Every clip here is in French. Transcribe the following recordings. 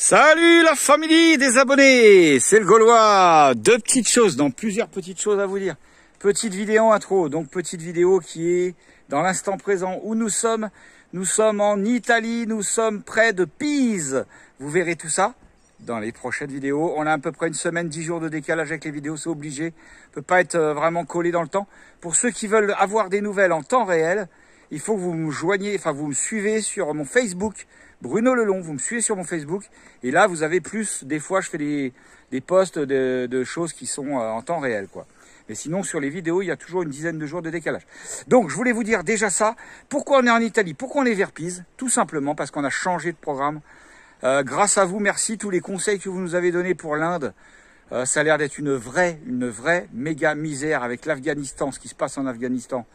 Salut la famille des abonnés, c'est le Gaulois. Deux petites choses, dans plusieurs petites choses à vous dire. Petite vidéo intro, donc petite vidéo qui est dans l'instant présent où nous sommes. Nous sommes en Italie, nous sommes près de Pise. Vous verrez tout ça dans les prochaines vidéos. On a à peu près une semaine, 10 jours de décalage avec les vidéos, c'est obligé. On peut pas être vraiment collé dans le temps. Pour ceux qui veulent avoir des nouvelles en temps réel, il faut que vous me joigniez, enfin vous me suivez sur mon Facebook, Bruno Lelong, vous me suivez sur mon Facebook. Et là, vous avez plus, des fois, je fais des posts de choses qui sont en temps réel, quoi. Mais sinon, sur les vidéos, il y a toujours une dizaine de jours de décalage. Donc, je voulais vous dire déjà ça. Pourquoi on est en Italie? Pourquoi on est vers Pise? Tout simplement parce qu'on a changé de programme. Grâce à vous, merci tous les conseils que vous nous avez donnés pour l'Inde. Ça a l'air d'être une vraie méga misère avec l'Afghanistan, ce qui se passe en Afghanistan.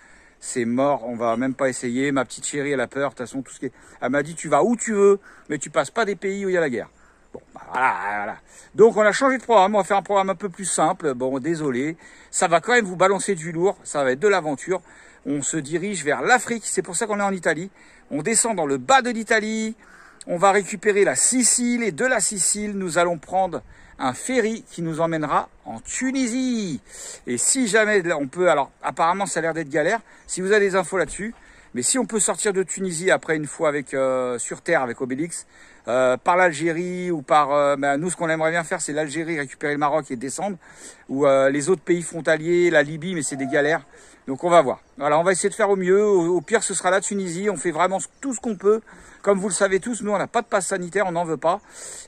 C'est mort, on va même pas essayer. Ma petite chérie, elle a peur. De toute façon, tout ce qui est... Elle m'a dit, tu vas où tu veux, mais tu passes pas des pays où il y a la guerre. Bon, bah, voilà. Donc, on a changé de programme. On va faire un programme un peu plus simple. Bon, désolé. Ça va quand même vous balancer du lourd. Ça va être de l'aventure. On se dirige vers l'Afrique. C'est pour ça qu'on est en Italie. On descend dans le bas de l'Italie. On va récupérer la Sicile. Et de la Sicile, nous allons prendre un ferry qui nous emmènera en Tunisie. Et si jamais on peut, alors apparemment ça a l'air d'être galère, si vous avez des infos là-dessus, mais si on peut sortir de Tunisie après une fois avec sur terre avec Obélix, par l'Algérie ou par, nous ce qu'on aimerait bien faire c'est l'Algérie, récupérer le Maroc et descendre, ou les autres pays frontaliers, la Libye, mais c'est des galères. Donc on va voir. Voilà, on va essayer de faire au mieux. Au pire, ce sera la Tunisie. On fait vraiment tout ce qu'on peut. Comme vous le savez tous, nous, on n'a pas de passe sanitaire, on n'en veut pas.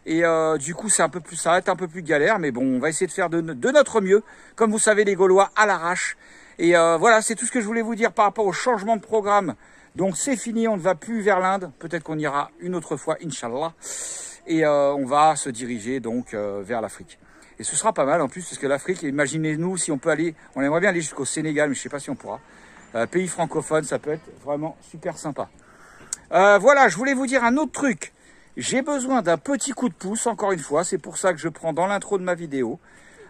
Et du coup, ça va être un peu plus galère. Mais bon, on va essayer de faire de notre mieux. Comme vous savez, les Gaulois à l'arrache. Et voilà, c'est tout ce que je voulais vous dire par rapport au changement de programme. Donc c'est fini, on ne va plus vers l'Inde. Peut-être qu'on ira une autre fois, Inch'Allah. Et on va se diriger donc vers l'Afrique. Et ce sera pas mal en plus, parce que l'Afrique, imaginez-nous si on peut aller, on aimerait bien aller jusqu'au Sénégal, mais je ne sais pas si on pourra. Pays francophone, ça peut être vraiment super sympa. Voilà, je voulais vous dire un autre truc. J'ai besoin d'un petit coup de pouce, encore une fois, c'est pour ça que je prends dans l'intro de ma vidéo.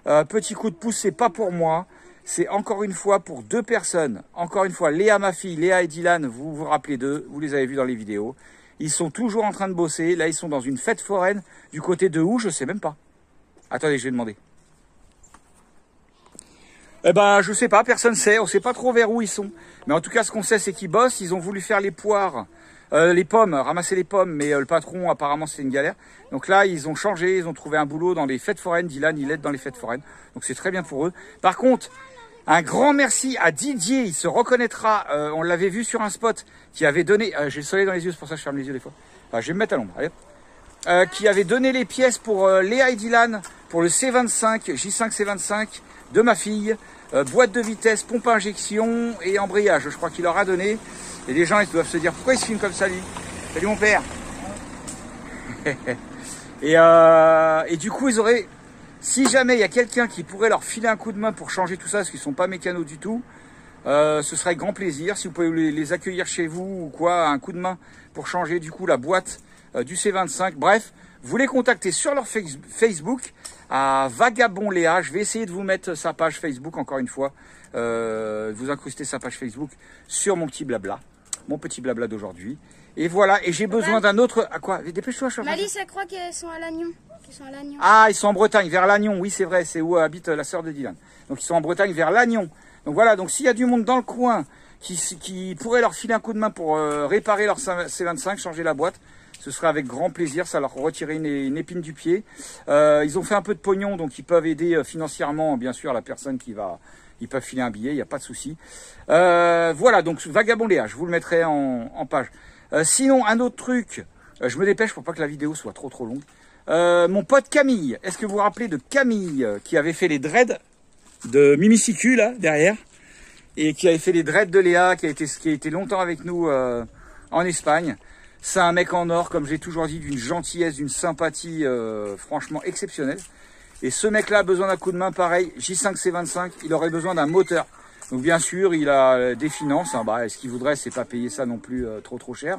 Petit coup de pouce, c'est pas pour moi, c'est encore une fois pour deux personnes. Encore une fois, Léa, ma fille, Léa et Dylan, vous vous rappelez d'eux, vous les avez vus dans les vidéos. Ils sont toujours en train de bosser, là ils sont dans une fête foraine, du côté de où, je sais même pas. Attendez, je vais demander. Eh ben, je sais pas, personne sait, on sait pas trop vers où ils sont. Mais en tout cas, ce qu'on sait, c'est qu'ils bossent, ils ont voulu faire les poires, les pommes, ramasser les pommes, mais le patron, apparemment, c'est une galère. Donc là, ils ont changé, ils ont trouvé un boulot dans les fêtes foraines. Dylan, il aide dans les fêtes foraines. Donc c'est très bien pour eux. Par contre, un grand merci à Didier, il se reconnaîtra, on l'avait vu sur un spot, qui avait donné, j'ai le soleil dans les yeux, c'est pour ça que je ferme les yeux des fois. Enfin, je vais me mettre à l'ombre, allez. Qui avait donné les pièces pour Léa et Dylan, pour le C25, J5 C25 de ma fille, boîte de vitesse, pompe à injection et embrayage, je crois qu'il leur a donné. Et les gens ils doivent se dire, pourquoi il se filme comme ça lui? Salut mon père. et du coup ils auraient, si jamais il y a quelqu'un qui pourrait leur filer un coup de main pour changer tout ça, parce qu'ils ne sont pas mécanos du tout, ce serait avec grand plaisir. Si vous pouvez les accueillir chez vous ou quoi, un coup de main pour changer du coup la boîte du C25. Bref, vous les contactez sur leur Facebook à Vagabond Léa. Je vais essayer de vous mettre sa page Facebook encore une fois, vous incruster sa page Facebook sur mon petit blabla d'aujourd'hui. Et voilà, et j'ai besoin d'un autre... À quoi? Dépêche-toi, je suis Malice, elle croit qu'elles sont à Lannion. Ah, ils sont en Bretagne, vers Lannion. Oui, c'est vrai, c'est où habite la sœur de Dylan. Donc ils sont en Bretagne, vers Lannion. Donc voilà, donc s'il y a du monde dans le coin qui pourrait leur filer un coup de main pour réparer leur C25, changer la boîte, ce serait avec grand plaisir, ça leur retirer une épine du pied. Ils ont fait un peu de pognon, donc ils peuvent aider financièrement, bien sûr, la personne qui va... Ils peuvent filer un billet, il n'y a pas de souci. Voilà, donc Vagabond Léa, je vous le mettrai en page. Sinon, un autre truc, je me dépêche pour pas que la vidéo soit trop longue. Mon pote Camille, est-ce que vous vous rappelez de Camille qui avait fait les dreads de Mimicicu, là, derrière, et qui avait fait les dreads de Léa, qui a été longtemps avec nous en Espagne. C'est un mec en or, comme j'ai toujours dit, d'une gentillesse, d'une sympathie franchement exceptionnelle. Et ce mec-là a besoin d'un coup de main pareil, J5 C25, il aurait besoin d'un moteur. Donc bien sûr, il a des finances, hein, ce qu'il voudrait, c'est pas payer ça non plus trop cher.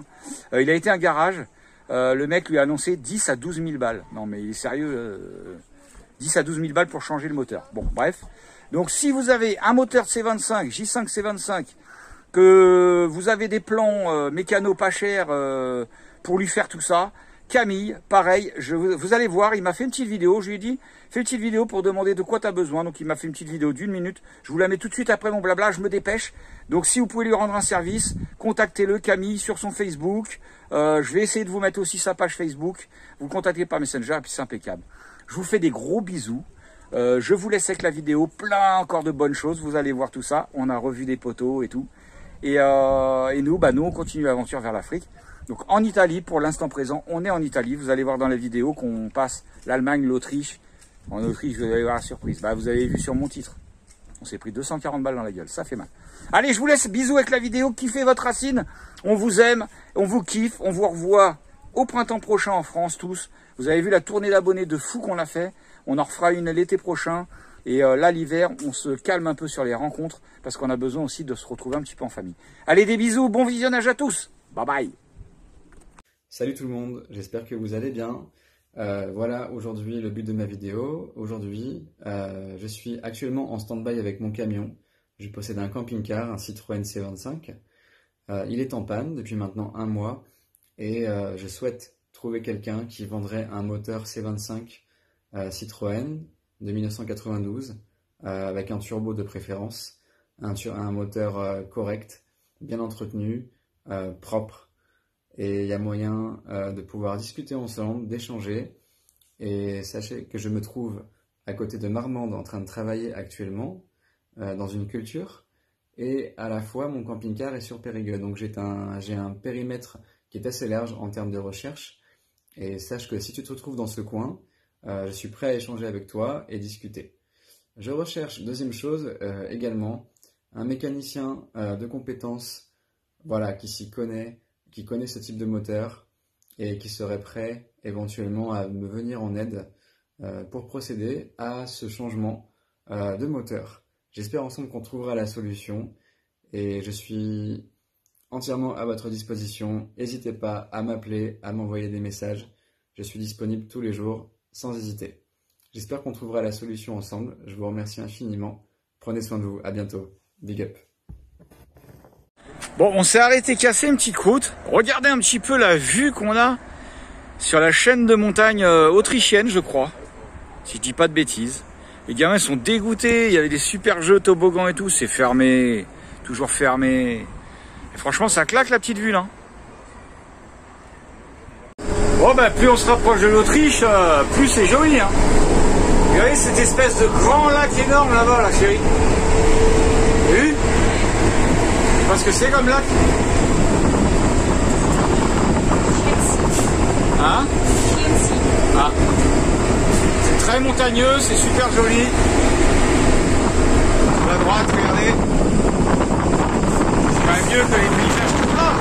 Il a été à un garage, le mec lui a annoncé 10 à 12 000 balles. Non mais il est sérieux, 10 à 12 000 balles pour changer le moteur. Bon, bref. Donc si vous avez un moteur C25, J5 C25, que vous avez des plans mécano pas chers pour lui faire tout ça, Camille, pareil, vous allez voir, il m'a fait une petite vidéo, je lui ai dit, fais une petite vidéo pour demander de quoi tu as besoin. Donc il m'a fait une petite vidéo d'1 minute, je vous la mets tout de suite après mon blabla, je me dépêche. Donc si vous pouvez lui rendre un service, contactez-le, Camille, sur son Facebook. Je vais essayer de vous mettre aussi sa page Facebook. Vous le contactez par Messenger et puis c'est impeccable. Je vous fais des gros bisous. Je vous laisse avec la vidéo, plein encore de bonnes choses, vous allez voir tout ça. On a revu des poteaux et tout. Et nous, on continue l'aventure vers l'Afrique. Donc en Italie, pour l'instant présent, on est en Italie. Vous allez voir dans la vidéo qu'on passe l'Allemagne, l'Autriche. En Autriche, vous allez voir la surprise. Vous avez vu sur mon titre. On s'est pris 240 balles dans la gueule, ça fait mal. Allez, je vous laisse, bisous avec la vidéo. Kiffez votre racine, on vous aime, on vous kiffe. On vous revoit au printemps prochain en France tous. Vous avez vu la tournée d'abonnés de fou qu'on a fait. On en refera une l'été prochain. Et là, l'hiver, on se calme un peu sur les rencontres parce qu'on a besoin aussi de se retrouver un petit peu en famille. Allez, des bisous, bon visionnage à tous. Bye bye. Salut tout le monde, j'espère que vous allez bien. Voilà aujourd'hui le but de ma vidéo. Aujourd'hui, je suis actuellement en stand-by avec mon camion. Je possède un camping-car, un Citroën C25. Il est en panne depuis maintenant 1 mois et je souhaite trouver quelqu'un qui vendrait un moteur C25 Citroën de 1992 avec un turbo de préférence, un moteur correct, bien entretenu, propre. Et il y a moyen de pouvoir discuter ensemble, d'échanger. Et sachez que je me trouve à côté de Marmande en train de travailler actuellement dans une culture. Et à la fois, mon camping-car est sur Périgueux. Donc j'ai un périmètre qui est assez large en termes de recherche. Et sache que si tu te retrouves dans ce coin, je suis prêt à échanger avec toi et discuter. Je recherche, deuxième chose, également, un mécanicien de compétences, voilà, qui s'y connaît, qui connaît ce type de moteur et qui serait prêt éventuellement à me venir en aide pour procéder à ce changement de moteur. J'espère ensemble qu'on trouvera la solution et je suis entièrement à votre disposition. N'hésitez pas à m'appeler, à m'envoyer des messages. Je suis disponible tous les jours sans hésiter. J'espère qu'on trouvera la solution ensemble. Je vous remercie infiniment. Prenez soin de vous. À bientôt. Big up. Bon, on s'est arrêté casser une petite croûte. Regardez un petit peu la vue qu'on a sur la chaîne de montagne autrichienne, je crois. Si je dis pas de bêtises. Les gamins sont dégoûtés. Il y avait des super jeux toboggans et tout. C'est fermé. Toujours fermé. Et franchement, ça claque la petite vue là. Bon, plus on se rapproche de l'Autriche, plus c'est joli. Hein. Vous voyez cette espèce de grand lac énorme là-bas, là, chérie. Vous avez vu ? Parce que c'est comme lac. Hein? Ah. C'est très montagneux, c'est super joli. À la droite, regardez. C'est quand même mieux que les paysages. Ah.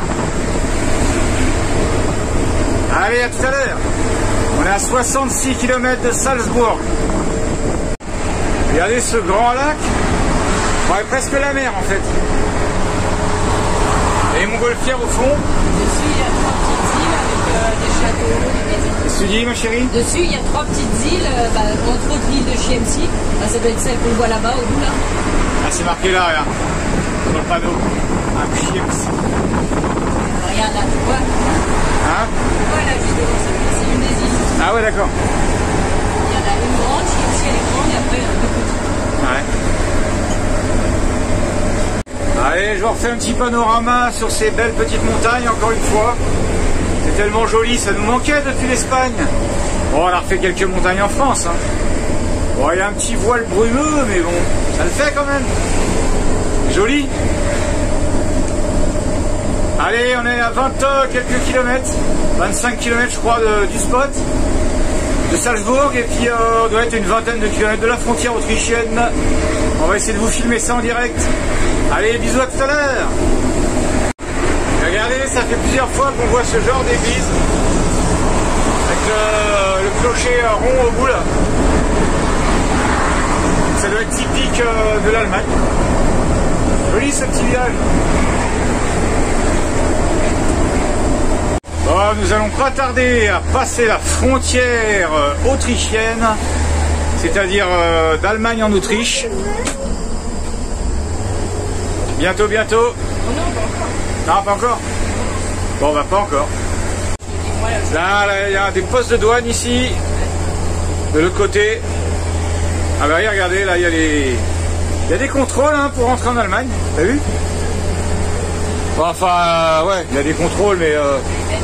Allez, à tout à l'heure. On est à 66 km de Salzbourg. Regardez ce grand lac. Ouais, presque la mer en fait. Et Montgolfière au fond. Dessus, il y a 3 petites îles avec des châteaux, des maisons. Qu'est-ce que tu dis, ma chérie? Dessus, il y a 3 petites îles, entre autres l'île de Chiemsee. Ça doit être celle qu'on voit là-bas, au bout là. Ah, c'est marqué là, regarde. Sur le panneau. Ah, Chiemsee. Regarde là, tu vois. Hein? Voilà, justement, c'est une des îles. Ah ouais, d'accord. Il y en a une grande, Chiemsee elle est grande, et après, deux petites. Ouais. Allez, je vous refais un petit panorama sur ces belles petites montagnes, encore une fois. C'est tellement joli, ça nous manquait depuis l'Espagne. Bon, on a refait quelques montagnes en France. Hein. Bon, il y a un petit voile brumeux, mais bon, ça le fait quand même. Joli. Allez, on est à 20 quelques kilomètres. 25 km, je crois, du spot. De Salzbourg, et puis on doit être une vingtaine de kilomètres de la frontière autrichienne. On va essayer de vous filmer ça en direct. Allez, bisous, à tout à l'heure. Regardez, ça fait plusieurs fois qu'on voit ce genre d'église avec le clocher rond au bout là. Ça doit être typique de l'Allemagne. Joli ce petit village. Bon, nous allons pas tarder à passer la frontière autrichienne, c'est-à-dire d'Allemagne en Autriche. Bientôt, bientôt. Oh non, pas encore. Non, pas encore. Bon, bah pas encore. Là, il y a des postes de douane ici. De l'autre côté. Ah bah regardez, là, il y a des contrôles hein, pour rentrer en Allemagne. T'as vu? Bon, enfin, ouais, il y a des contrôles, mais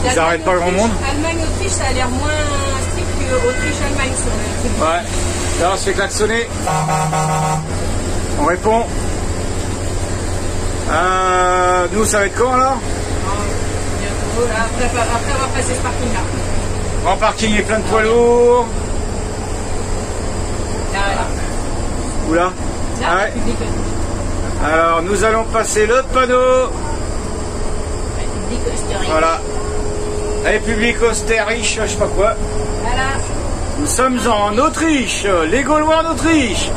ils n'arrêtent pas grand monde. Allemagne-Autriche, ça a l'air moins strict que Autriche-Allemagne sur le truc. Ouais. Là, on se fait klaxonner. On répond. Nous, ça va être quand alors? Bientôt, là, après avoir passé ce parking-là. Grand parking est plein de poids lourds. Là. Oula. Là, Ah ouais. République. Alors, nous allons passer le panneau. République Österreich. Voilà. République Österreich, je sais pas quoi. Voilà. Nous sommes en Autriche, les Gaulois en Autriche.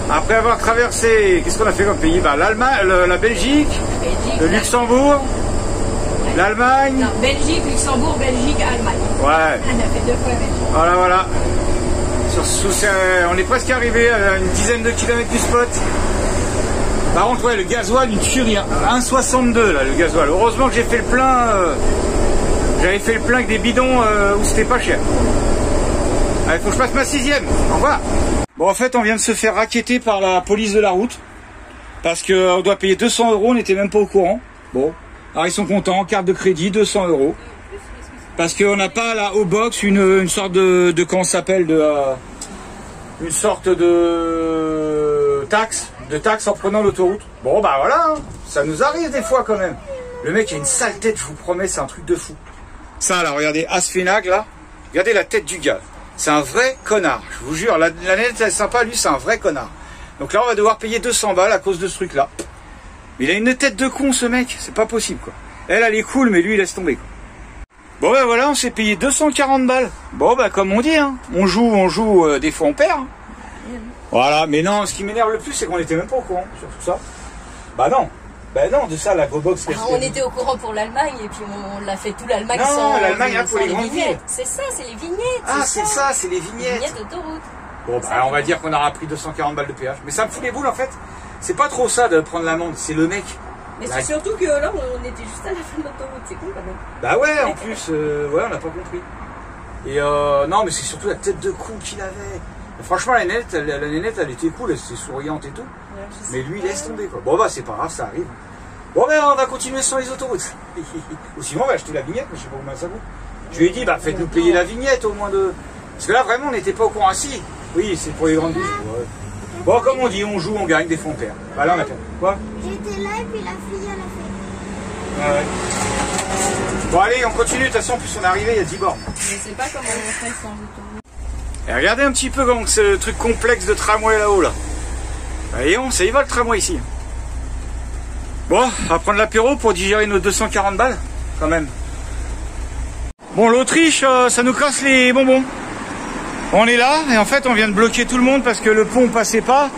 Après avoir traversé, qu'est-ce qu'on a fait comme pays? Bah, l'Allemagne, la Belgique, le Luxembourg, l'Allemagne. Non, Belgique, Luxembourg, Belgique, Allemagne. Ouais. On a fait 2 fois Belgique. Voilà, voilà. On est presque arrivé à une dizaine de kilomètres du spot. Par contre, ouais, le gasoil, une tuerie. 1,62 là, le gasoil. Heureusement que j'ai fait le plein. J'avais fait le plein avec des bidons où c'était pas cher. Allez, faut que je passe ma 6e. Au revoir. Bon, en fait, on vient de se faire racketter par la police de la route. Parce qu'on doit payer 200 €, on n'était même pas au courant. Bon, alors ils sont contents, carte de crédit, 200 €. Parce qu'on n'a pas là au box une sorte de comment ça s'appelle une sorte de taxe en prenant l'autoroute. Bon bah voilà, hein, ça nous arrive des fois quand même. Le mec a une sale tête, je vous promets, c'est un truc de fou. Ça là, regardez, Asfenag là, regardez la tête du gars. C'est un vrai connard, je vous jure, la nette elle est sympa, lui c'est un vrai connard. Donc là on va devoir payer 200 balles à cause de ce truc là. Mais il a une tête de con ce mec, c'est pas possible quoi. Elle est cool mais lui il laisse tomber quoi. Bon ben voilà, on s'est payé 240 balles. Bon ben comme on dit, hein, on joue, des fois on perd. Hein. Voilà, mais non, ce qui m'énerve le plus c'est qu'on était même pas au courant sur tout ça. Bah non, de ça la GoBox. On était au courant pour l'Allemagne et puis on l'a fait tout l'Allemagne sans... sans... Non, l'Allemagne pour les grandes vignettes. villes. C'est ça, c'est les vignettes. Ah c'est ça, c'est les vignettes. Vignettes d'autoroute. Bon bah on va dire qu'on aura pris 240 balles de péage. Mais ça me fout les boules en fait. C'est pas trop ça de prendre l'amende, c'est le mec. Mais c'est surtout que là, on était juste à la fin de l'autoroute, c'est cool quand même. Bah ouais, en plus, ouais, on n'a pas compris. Et non, mais c'est surtout la tête de con qu'il avait. Et franchement, la nénette, elle était cool, elle était souriante et tout. Ouais, mais lui, il laisse tomber quoi. Bon bah c'est pas grave, ça arrive. Bon ben on va continuer sur les autoroutes. Ou sinon on va acheter la vignette, mais je sais pas combien ça vaut. Je lui ai dit, bah faites-nous payer la vignette au moins de... Parce que là vraiment on n'était pas au courant. Ah si, oui, c'est pour les grandes villes. Ouais. Bon, comme on dit, on joue, on gagne, des fois on perd. Bah là on a perdu. Quoi? J'étais là et puis la fille elle a fait. Ouais. Bon allez, on continue, de toute façon en plus on est arrivé, il y a 10 bornes. Je sais pas comment on fait sans autoroute. Et regardez un petit peu comment ce truc complexe de tramway là-haut là. Voyons, ça y va le tramway ici. Bon, on va prendre l'apéro pour digérer nos 240 balles, quand même. Bon, l'Autriche, ça nous casse les bonbons. On est là, et en fait, on vient de bloquer tout le monde parce que le pont passait pas.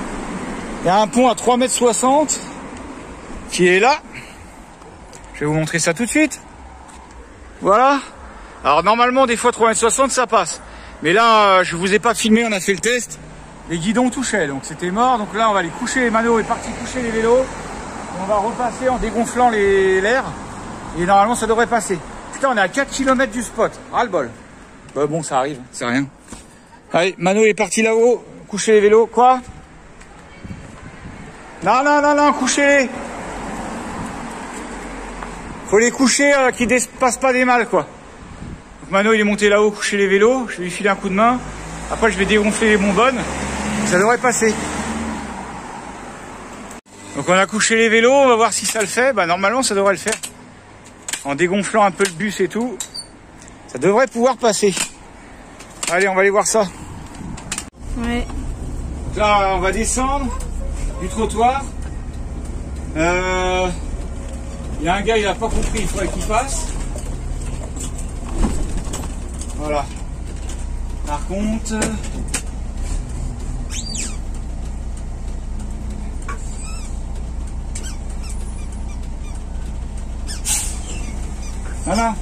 Il y a un pont à 3,60 m qui est là. Je vais vous montrer ça tout de suite. Voilà. Alors, normalement, des fois, 3,60 m, ça passe. Mais là, je vous ai pas filmé, on a fait le test. Les guidons touchaient, donc c'était mort. Donc là, on va les coucher. Mano est parti coucher les vélos. On va repasser en dégonflant l'air. Et normalement, ça devrait passer. Putain, on est à 4 km du spot. Ras le bol. Bah bon, ça arrive, c'est rien. Allez, Mano est parti là-haut. Coucher les vélos. Quoi? Non, couchez-les. Faut les coucher qui dépassent pas des mâles, quoi. Donc Mano, il est monté là-haut, coucher les vélos. Je vais lui filer un coup de main. Après, je vais dégonfler les bonbonnes. Ça devrait passer. Donc on a couché les vélos, on va voir si ça le fait. Bah normalement ça devrait le faire. En dégonflant un peu le bus et tout, ça devrait pouvoir passer. Allez, on va aller voir ça. Ouais. Là, on va descendre du trottoir. Il y a un gars, il n'a pas compris, il faudrait qu'il passe. Voilà. Par contre... Voilà.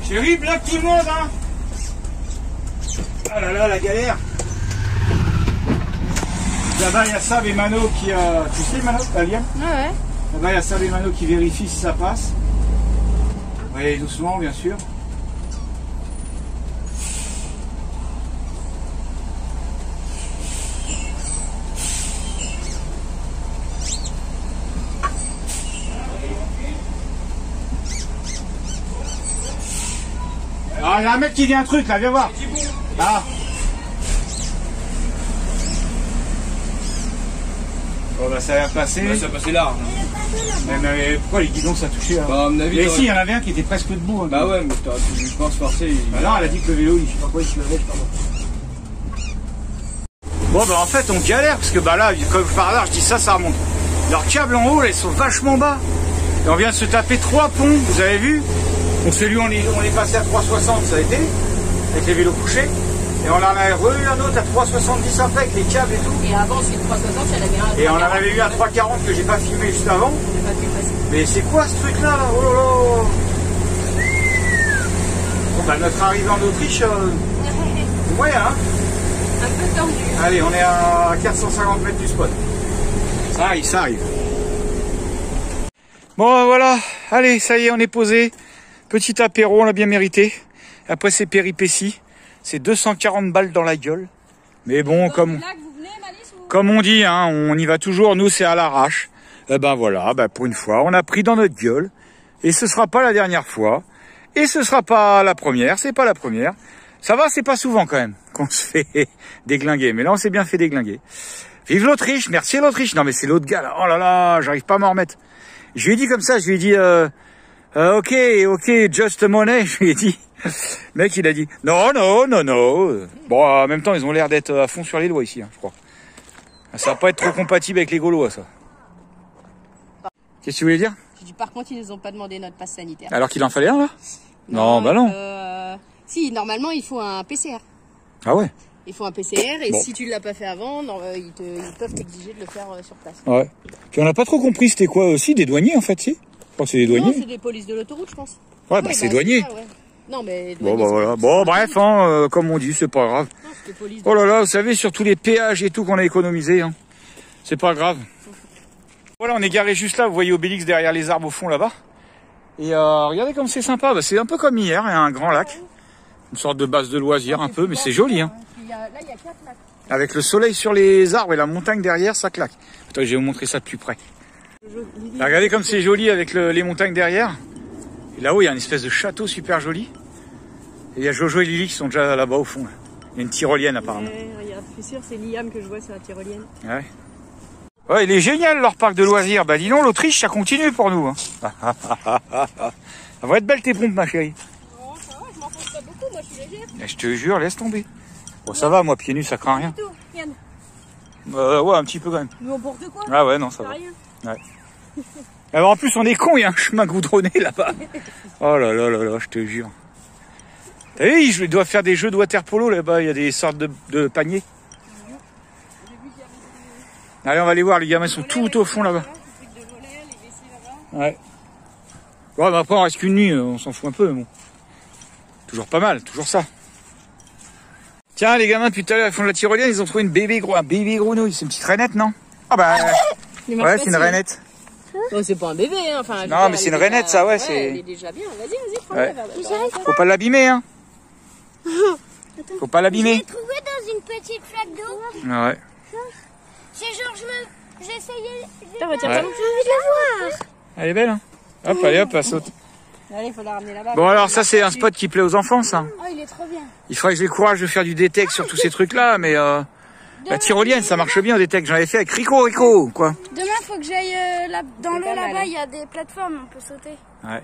Chérie, bloque tout le monde, hein. Ah là là, la galère. Là-bas, il y a Sab et Mano qui... Tu sais, Mano, t'as le lien? Ouais. Là-bas, il y a Salemano qui vérifie si ça passe. Vous voyez, doucement, bien sûr. Ah, il y a un mec qui dit un truc là, viens voir. Ah. Bon bah ça va passer. Ouais, ça va passer là. Mais pourquoi les guidons ça touchait là? Bah à mon avis. Mais si, il y en avait un qui était presque debout. Hein. Bah ouais, mais je pense forcer. Bah non, elle a dit que le vélo, je sais pas quoi il se levait, je sais pas quoi. Bon bah en fait on galère parce que bah là, comme par hasard, je dis ça remonte. Leurs câbles en haut, là, ils sont vachement bas. Et on vient de se taper 3 ponts, vous avez vu? Donc celui on est passé à 3,60, ça a été, avec les vélos couchés. Et on en a eu un autre à 3,70 après avec les câbles et tout. Et avant, celui de 3,60, il y en avait un à 3,40. Et on en avait eu un 3,40 que j'ai pas filmé juste avant. J'ai pas pu le passer. Mais c'est quoi ce truc là? Oh là là. Bon bah notre arrivée en Autriche, c'est moyen hein. Un peu tendu. Allez, on est à 450 mètres du spot. Ça arrive, ça arrive. Bon voilà, allez, ça y est, on est posé. Petit apéro, on l'a bien mérité. Après ces péripéties, c'est 240 balles dans la gueule. Mais bon, comme on dit, hein, on y va toujours, nous c'est à l'arrache. Et ben voilà, ben pour une fois, on a pris dans notre gueule. Et ce sera pas la dernière fois. Et ce sera pas la première, c'est pas la première. Ça va, c'est pas souvent quand même qu'on se fait déglinguer. Mais là, on s'est bien fait déglinguer. Vive l'Autriche, merci l'Autriche. Non mais c'est l'autre gars là, oh là là, j'arrive pas à m'en remettre. Je lui ai dit comme ça, je lui ai dit, ok, just money, je lui ai dit. Le mec, il a dit, non. Bon, en même temps, ils ont l'air d'être à fond sur les lois ici, hein, je crois. Ça va pas être trop compatible avec les Gaulois, ça. Qu'est-ce que tu voulais dire? Je dis, par contre, ils nous ont pas demandé notre passe sanitaire. Alors qu'il en fallait un, là? Non, bah non. Si, normalement, il faut un PCR. Ah ouais? Il faut un PCR et bon. Si tu l'as pas fait avant, ils peuvent t'exiger de le faire sur place. Ouais. Puis on n'a pas trop compris, c'était quoi aussi? Des douaniers, en fait, si? Je crois que c'est des douaniers. Non, c'est des polices de l'autoroute, je pense. Ouais, bah c'est douanier. Ça, ouais. Non, mais bon, bah voilà. Bon, bref, hein, comme on dit, c'est pas grave. Non, oh là là, vous savez, sur tous les péages et tout qu'on a économisé, hein. C'est pas grave. Voilà, on est garé juste là, vous voyez Obélix derrière les arbres au fond là-bas. Et regardez comme c'est sympa, bah, c'est un peu comme hier, il y a un grand lac. Une sorte de base de loisirs un peu, mais c'est joli. Hein. Là, il y a 4 lacs. Avec le soleil sur les arbres et la montagne derrière, ça claque. Attends, je vais vous montrer ça de plus près. Là, regardez comme c'est joli avec les montagnes derrière. Et là-haut, il y a une espèce de château super joli. Et il y a Jojo et Lily qui sont déjà là-bas au fond. Là. Il y a une tyrolienne apparemment. Regarde, je suis sûr, c'est Liam que je vois sur la tyrolienne. Ouais. Ouais, il est génial leur parc de loisirs. Bah dis donc, l'Autriche, ça continue pour nous. Hein. Ça va être belle tes pompes, ma chérie. Non, ça va, je m'enfonce pas beaucoup, moi je suis légère. Je te jure, laisse tomber. Bon, ça va, moi, pieds nus, ça craint rien. Ouais, un petit peu quand même. N'importe quoi. Ah ouais, non, ça va. Rien. Ouais. Alors en plus, on est con, il y a un chemin goudronné là-bas. Oh là là là là, je te jure. T'as vu, je dois faire des jeux de water polo là-bas, il y a des sortes de paniers. Allez, on va aller voir, les gamins sont tout au fond là-bas. Ouais. Ouais, mais après, on reste qu'une nuit, on s'en fout un peu, mais bon. Toujours pas mal, toujours ça. Tiens, les gamins, depuis tout à l'heure, ils font de la tyrolienne, ils ont trouvé un bébé grenouille. C'est une petite rainette, non? Ah bah, ouais, c'est une rainette. Non, c'est pas un bébé, hein. Enfin, non, mais c'est une rainette, ça, ouais, c'est... Elle est déjà bien, vas-y, prends-la. Faut pas l'abîmer, hein. Faut pas l'abîmer. Je l'ai trouvé dans une petite flaque d'eau. Ouais. C'est genre, j'essayais... T'as J'ai envie de la voir. Elle est belle, hein. Hop, allez, hop, elle saute. Allez, il faut la ramener là-bas. Bon, alors ça, c'est un spot qui plaît aux enfants, ça. Oh, il est trop bien. Il faudrait que j'ai le courage de faire du détec sur tous ces trucs-là, mais la tyrolienne, ça marche bien au détec. J'en avais fait avec Rico, quoi. Demain, faut que j'aille dans l'eau là-bas, il y a des plateformes, on peut sauter. Ouais.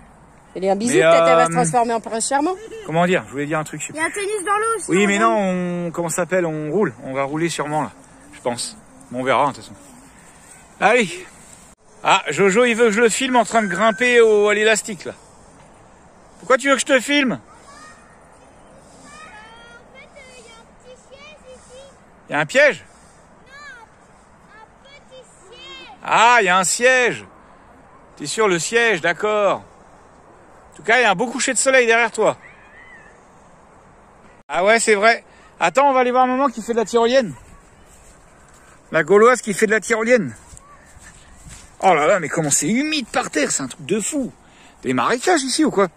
Elle est un bisou, Mais, peut-être elle va se transformer en prince charmant. Comment dire? Je voulais dire un truc, je sais Il y a un tennis dans l'eau aussi. Oui, mais non, comment ça s'appelle? On roule. On va rouler sûrement, là. Je pense. Bon, on verra, de toute façon. Allez. Ah, Jojo, il veut que je le filme en train de grimper à l'élastique, là. Pourquoi tu veux que je te filme? En fait, il y a un petit siège ici. Il y a un piège? Non, un petit siège. Ah, il y a un siège. T'es sur le siège, d'accord. En tout cas, il y a un beau coucher de soleil derrière toi. Ah ouais, c'est vrai. Attends, on va aller voir maman qui fait de la tyrolienne. La Gauloise qui fait de la tyrolienne. Oh là là, mais comment c'est humide par terre, c'est un truc de fou. Des marécages ici ou quoi?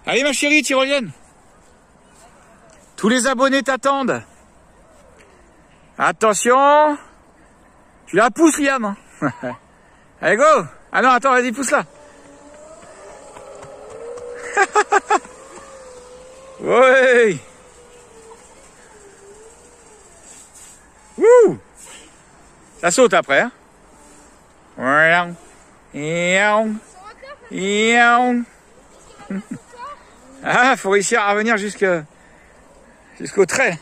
Allez ma chérie, tyrolienne. Tous les abonnés t'attendent. Attention. Tu la pousses, Liam. Hein. Allez, go. Ah non, attends, vas-y, pousse-la. Oui. Wouh. Ça saute après, hein. Ah, faut réussir à revenir jusqu'au trait.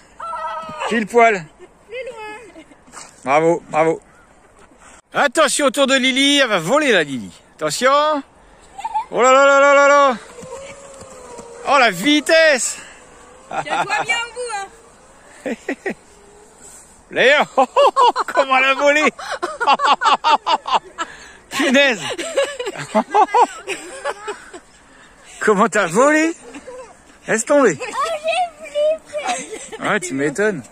Pile poil. Bravo, bravo. Attention autour de Lily, elle va voler la Lily. Attention. Oh là là là là là là. Oh la vitesse. Tiens-toi bien au bout, hein. Léo, oh, oh, oh, comment elle a volé. Punaise. Comment t'as volé? Laisse tomber. Ouais, tu m'étonnes.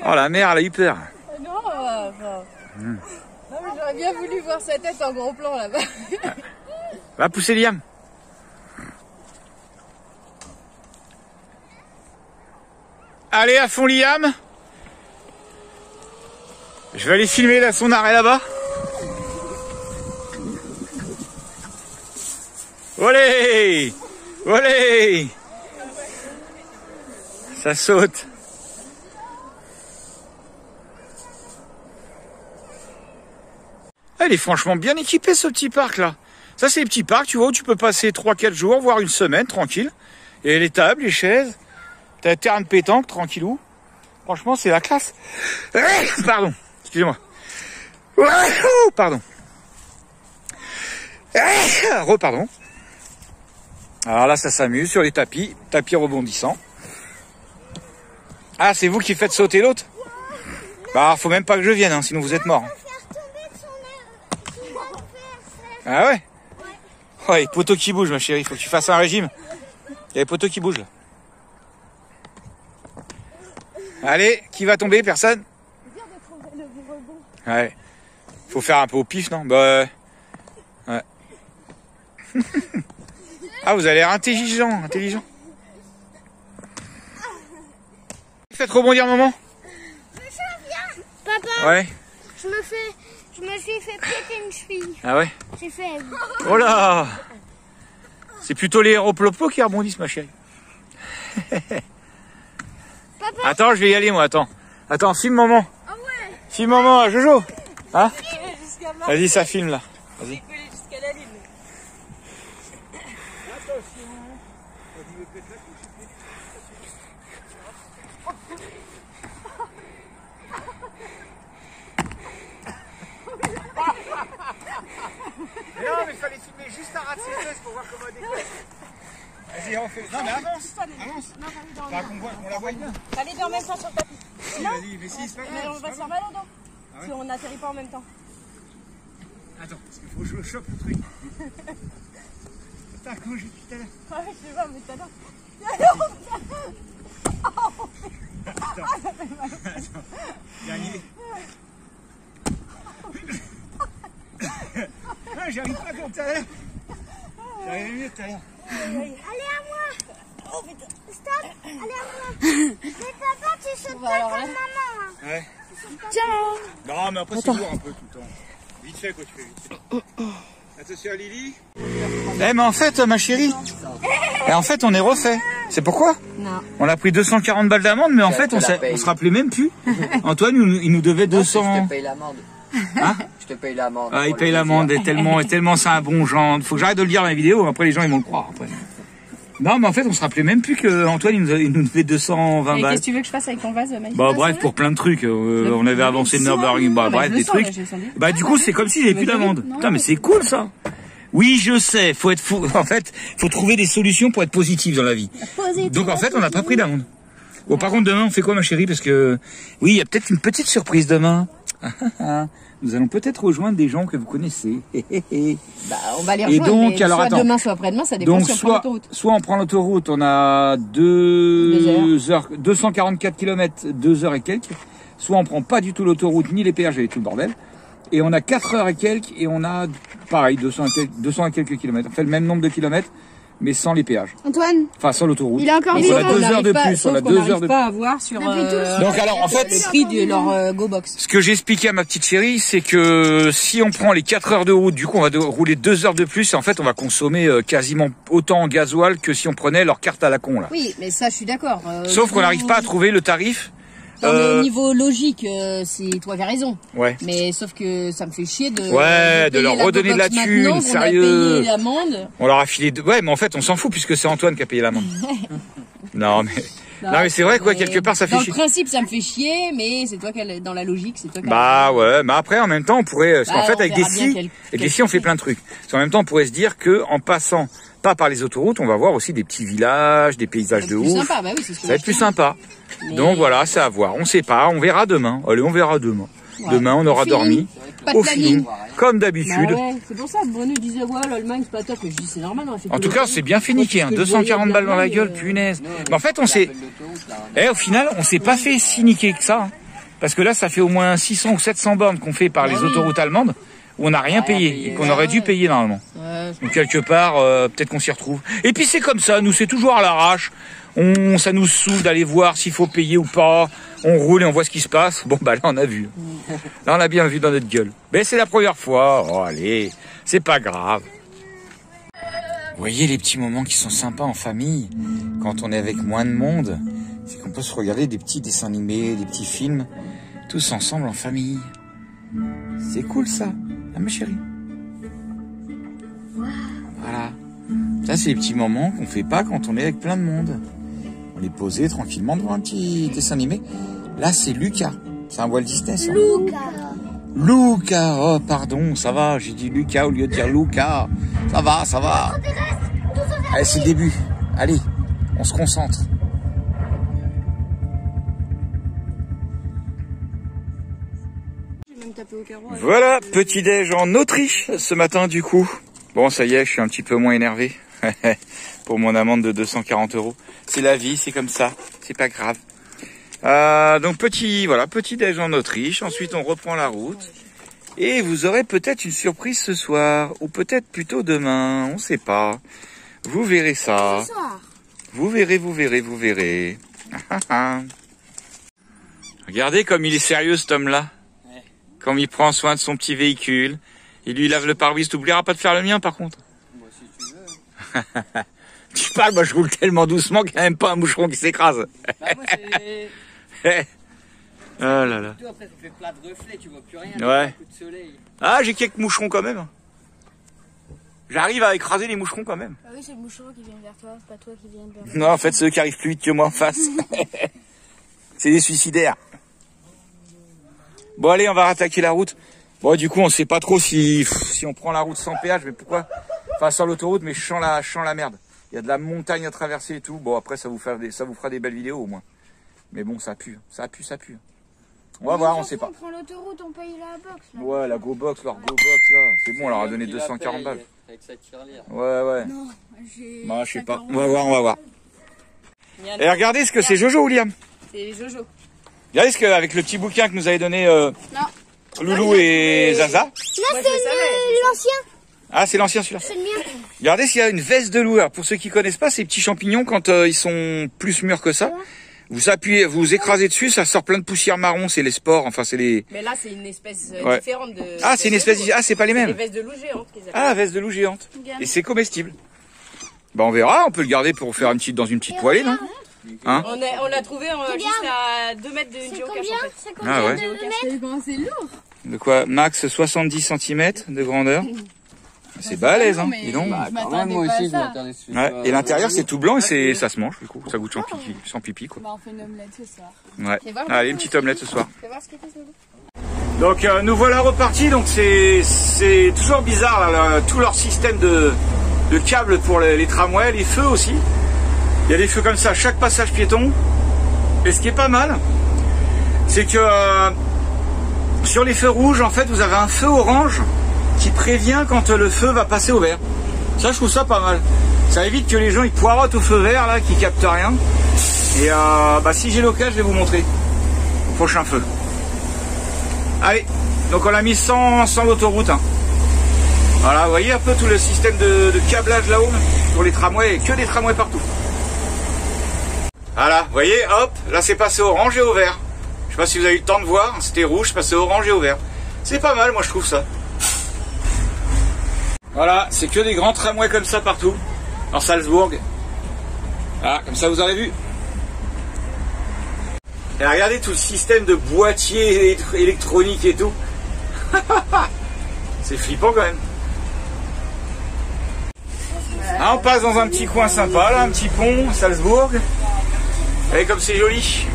Oh la mère, elle a eu peur. Non, non, mais j'aurais bien voulu voir sa tête en gros plan là-bas. Va pousser Liam. Allez à fond Liam. Je vais aller filmer là, son arrêt là-bas. Olé! Olé! Ça saute. Il est franchement bien équipé ce petit parc là. Ça c'est les petits parcs, tu vois, où tu peux passer 3-4 jours, voire une semaine, tranquille. Et les tables, les chaises, t'as un terrain de pétanque, tranquillou. Franchement, c'est la classe. Pardon, excusez-moi. Pardon. Pardon. Alors là, ça s'amuse sur les tapis rebondissants. Ah, c'est vous qui faites sauter l'autre? Bah, faut même pas que je vienne, hein, sinon vous êtes mort. Ah ouais? Ouais, les poteaux qui bougent, ma chérie. Faut que tu fasses un régime. Il y a les poteaux qui bougent là. Allez, qui va tomber? Personne? Ouais. Faut faire un peu au pif, non? Bah. Ouais. Ah, vous avez l'air intelligent. Faites rebondir maman. Papa, Ouais. je me suis fait péter une cheville. Ah ouais? J'ai fait... Oh là! C'est plutôt les aéroplopos qui rebondissent, ma chérie. Papa. Attends, je vais y aller, moi, attends. Attends, filme maman. Ah ouais. Filme maman, Jojo. Hein? Vas-y, ça filme, là. Vas-y. Jusqu'à la lune. Mais non, mais il fallait filmer juste à ras de ses fesses pour voir comment elle décolle. Vas-y, on fait. Non, mais avance. Enfin, qu'on la voit bien. Allez, en même temps sur le tapis. Si, vas-y, mais si, c'est pas grave. Mais on va se faire mal au dos. Ah ouais? Si on n'atterrit pas en même temps. Attends, parce qu'il faut que je chope le truc. Attends, comment j'ai dit tout à l'heure? Ah ouais, je sais pas, mais tout à l'heure. Attends. Dernier. Ah, j'arrive pas comme tout à l'heure. J'arrivais mieux tout à l'heure. Allez à moi. Oh putain. Stop. Allez à moi. Mais papa, tu sautes pas comme maman. Hein. Ouais. Tiens. Non, mais après, c'est lourd un peu tout le temps. Vite fait, quoi, tu fais vite fait. Attention à Lily. Eh, mais en fait, ma chérie, en fait, on est refait. C'est pourquoi? Non. On a pris 240 balles d'amende, mais en fait, on se rappelait même plus. Antoine, il nous devait 200. Je te paye l'amende. Hein? Je te paye l'amende. Ah, il paye l'amende, et tellement c'est un bon genre. Faut que j'arrête de le dire dans les vidéos, après les gens ils vont le croire. Après. Non, mais en fait, on se rappelait même plus qu'Antoine il nous devait 220 Et balles. qu'est-ce que tu veux que je fasse avec ton vase magnifique? Bah bref, pour plein de trucs. On avait avancé le Nürburgring, bah bref, des trucs. Bah du coup, c'est comme s'il n'y avait plus d'amende. Putain, mais c'est cool ça. Oui, je sais, faut être fou. En fait, faut trouver des solutions pour être positif dans la vie. Donc en fait, on n'a pas pris d'amende. Bon, par contre, demain, on fait quoi, ma chérie? Parce que oui, il y a peut-être une petite surprise demain. Nous allons peut-être rejoindre des gens que vous connaissez. Bah, on va les rejoindre. Et donc, mais alors soit attends. demain, soit après-demain, ça dépend Donc si on prend l'autoroute. soit on prend l'autoroute, on a 2 heures, 244 km, 2 heures et quelques. soit on prend pas du tout l'autoroute ni les péages et tout le bordel. Et on a 4 heures et quelques, et on a, pareil, 200 et quelques kilomètres. On fait le même nombre de kilomètres, mais sans les péages. Antoine, Enfin, sans l'autoroute. il a encore Donc dit on a 2 heures de plus, on a 2 heures de plus. pas à voir sur Donc alors, en fait, le prix de leur GoBox. ce que j'ai expliqué à ma petite chérie, c'est que si on prend les 4 heures de route, du coup, on va rouler 2 heures de plus, et en fait, on va consommer quasiment autant en gasoil que si on prenait leur carte à la con, là. Oui, mais ça, je suis d'accord. Sauf qu'on n'arrive pas à trouver le tarif. Non, mais au niveau logique, c'est toi qui as raison. Ouais. Mais sauf que ça me fait chier de De leur redonner de la thune, sérieux. On a payé l'amende. On leur a filé ouais, mais en fait, on s'en fout puisque c'est Antoine qui a payé l'amende. Non, mais c'est vrai, quoi, quelque part, ça fait chier. Dans le principe, ça me fait chier, mais c'est toi qui as, dans la logique, c'est toi qui as Bah ouais, mais après, en même temps, on pourrait, parce qu'en fait, avec des verra bien scies, on fait plein de trucs. Parce qu'en même temps, on pourrait se dire que, en passant pas par les autoroutes, on va voir aussi des petits villages, des paysages de ouf. sympa, bah oui, c'est ce que Ça va être plus sympa. Donc voilà, c'est à voir. On sait pas, on verra demain. Allez, on verra demain. Ouais. Demain, on aura dormi. Pas de Au planning. feeling, comme d'habitude. Bah ouais, c'est pour ça que Bruno disait, ouais, l'Allemagne, c'est pas top. Mais je dis, c'est normal. On a fait En tout cas, c'est bien fait niquer, hein. 240 balles dans la gueule, punaise. Mais en fait, on s'est, au final, on s'est pas fait si niquer que ça, hein. Parce que là, ça fait au moins 600 ou 700 bornes qu'on fait par les autoroutes allemandes, où on n'a rien payé, et qu'on aurait dû payer normalement. Donc quelque part, peut-être qu'on s'y retrouve. Et puis c'est comme ça, nous, c'est toujours à l'arrache. Ça nous saoule d'aller voir s'il faut payer ou pas. On roule et on voit ce qui se passe. Bon, bah là, on a vu. Là, on a bien vu dans notre gueule. Mais c'est la première fois. Oh, allez, c'est pas grave. Vous voyez les petits moments qui sont sympas en famille, quand on est avec moins de monde, c'est qu'on peut se regarder des petits dessins animés, des petits films, tous ensemble en famille. C'est cool ça, hein, ma chérie? Voilà. Ça, c'est les petits moments qu'on fait pas quand on est avec plein de monde. On est posé tranquillement devant un petit dessin animé. Là, c'est Lucas. C'est un Walt Disney, ça. Lucas. Oh, pardon, ça va. J'ai dit Lucas au lieu de dire Lucas. Ça va, ça va. Allez, c'est le début. Allez, on se concentre. Voilà, petit-déj en Autriche ce matin, du coup. Bon, ça y est, je suis un petit peu moins énervé pour mon amende de 240 €. C'est la vie, c'est comme ça, c'est pas grave. Donc petit déj en Autriche. Ensuite, on reprend la route et vous aurez peut-être une surprise ce soir ou peut-être plutôt demain, on sait pas. Vous verrez ça. Vous verrez. Regardez comme il est sérieux cet homme-là. Comme il prend soin de son petit véhicule. Il lui lave le pare-brise. T'oublieras pas de faire le mien par contre. Moi, si tu veux. Tu parles, moi je roule tellement doucement qu'il n'y a même pas un moucheron qui s'écrase. Bah, moi, c'est... Oh là là. Après, ça fait plein de reflets, tu vois plus rien. Ouais. Un coup de soleil. Ah, j'ai quelques moucherons quand même. J'arrive à écraser les moucherons quand même. Ah oui, c'est le moucheron qui vient vers toi, c'est pas toi qui viens vers moi. Non, en fait, ceux qui arrivent plus vite que moi en face. C'est des suicidaires. Bon, allez, on va rattaquer la route. Bon, du coup, on sait pas trop si on prend la route sans péage, mais pourquoi? Enfin, sans l'autoroute, mais je sens la merde. Il y a de la montagne à traverser et tout. Bon, après, ça vous fera des belles vidéos au moins. Mais bon, ça pue. On va voir, on sait pas. On prend l'autoroute, on paye la box. Là. Ouais, la GoBox, leur GoBox, là. C'est bon, on leur a donné 240 balles. Avec sa tirelire. Ouais. Non, j'ai... Bah, je sais pas. On va voir. Et regardez ce que c'est Jojo, William. C'est Jojo. Regardez ce qu'avec le petit bouquin que nous avait donné Loulou Ah, et Zaza. Non, c'est l'ancien. Ah, c'est l'ancien celui-là. C'est le mien. Regardez s'il y a une veste de loup. Alors, pour ceux qui connaissent pas, ces petits champignons, quand ils sont plus mûrs que ça, vous appuyez, vous écrasez dessus, ça sort plein de poussière marron. C'est les spores, enfin c'est les... Mais là, c'est une espèce Ouais. différente de... Ah, c'est une espèce... Ah, c'est pas les Les mêmes. vestes de loup géantes qu'ils appellent. Ah, veste de loup géante. Et c'est comestible. Bah, on verra. On peut le garder pour faire dans une petite poêlée, non? Hein? On l'a trouvé juste à 2 mètres d'une géocache en fait. C'est Ah combien ouais. de mètres? C'est lourd. De quoi? Max 70 cm de grandeur. C'est balèze, hein. Dis donc. Bah, quand même, moi aussi, je m'attendais dessus. Ouais. Et l'intérieur c'est tout blanc et ça se mange du coup. Ça goûte sans pipi quoi. Bah, on fait une omelette ce soir. Ouais. Fais voir, Allez, une petite omelette ce soir. Fais voir ce qu'il fait ce lourd. Donc nous voilà repartis. Donc c'est toujours bizarre là, tout leur système de câbles pour les tramways, les feux aussi. Il y a des feux comme ça à chaque passage piéton. Et ce qui est pas mal, c'est que sur les feux rouges, en fait, vous avez un feu orange qui prévient quand le feu va passer au vert. Ça, je trouve ça pas mal. Ça évite que les gens ils poirotent au feu vert là, qui captent rien. Et si j'ai l'occasion, je vais vous montrer au prochain feu. Allez, donc on a mis sans l'autoroute. Hein. Voilà, vous voyez un peu tout le système de câblage là-haut pour les tramways, et que des tramways partout. Voilà, vous voyez, hop, là c'est passé orange et au vert. Je sais pas si vous avez eu le temps de voir, c'était rouge, c'est passé orange et au vert. C'est pas mal, moi je trouve ça. Voilà, c'est que des grands tramways comme ça partout, en Salzbourg. Voilà, comme ça vous aurez vu. Et regardez tout le système de boîtiers électroniques et tout. C'est flippant quand même. Ah, on passe dans un petit coin sympa, là, un petit pont, Salzbourg. Vous voyez comme c'est joli.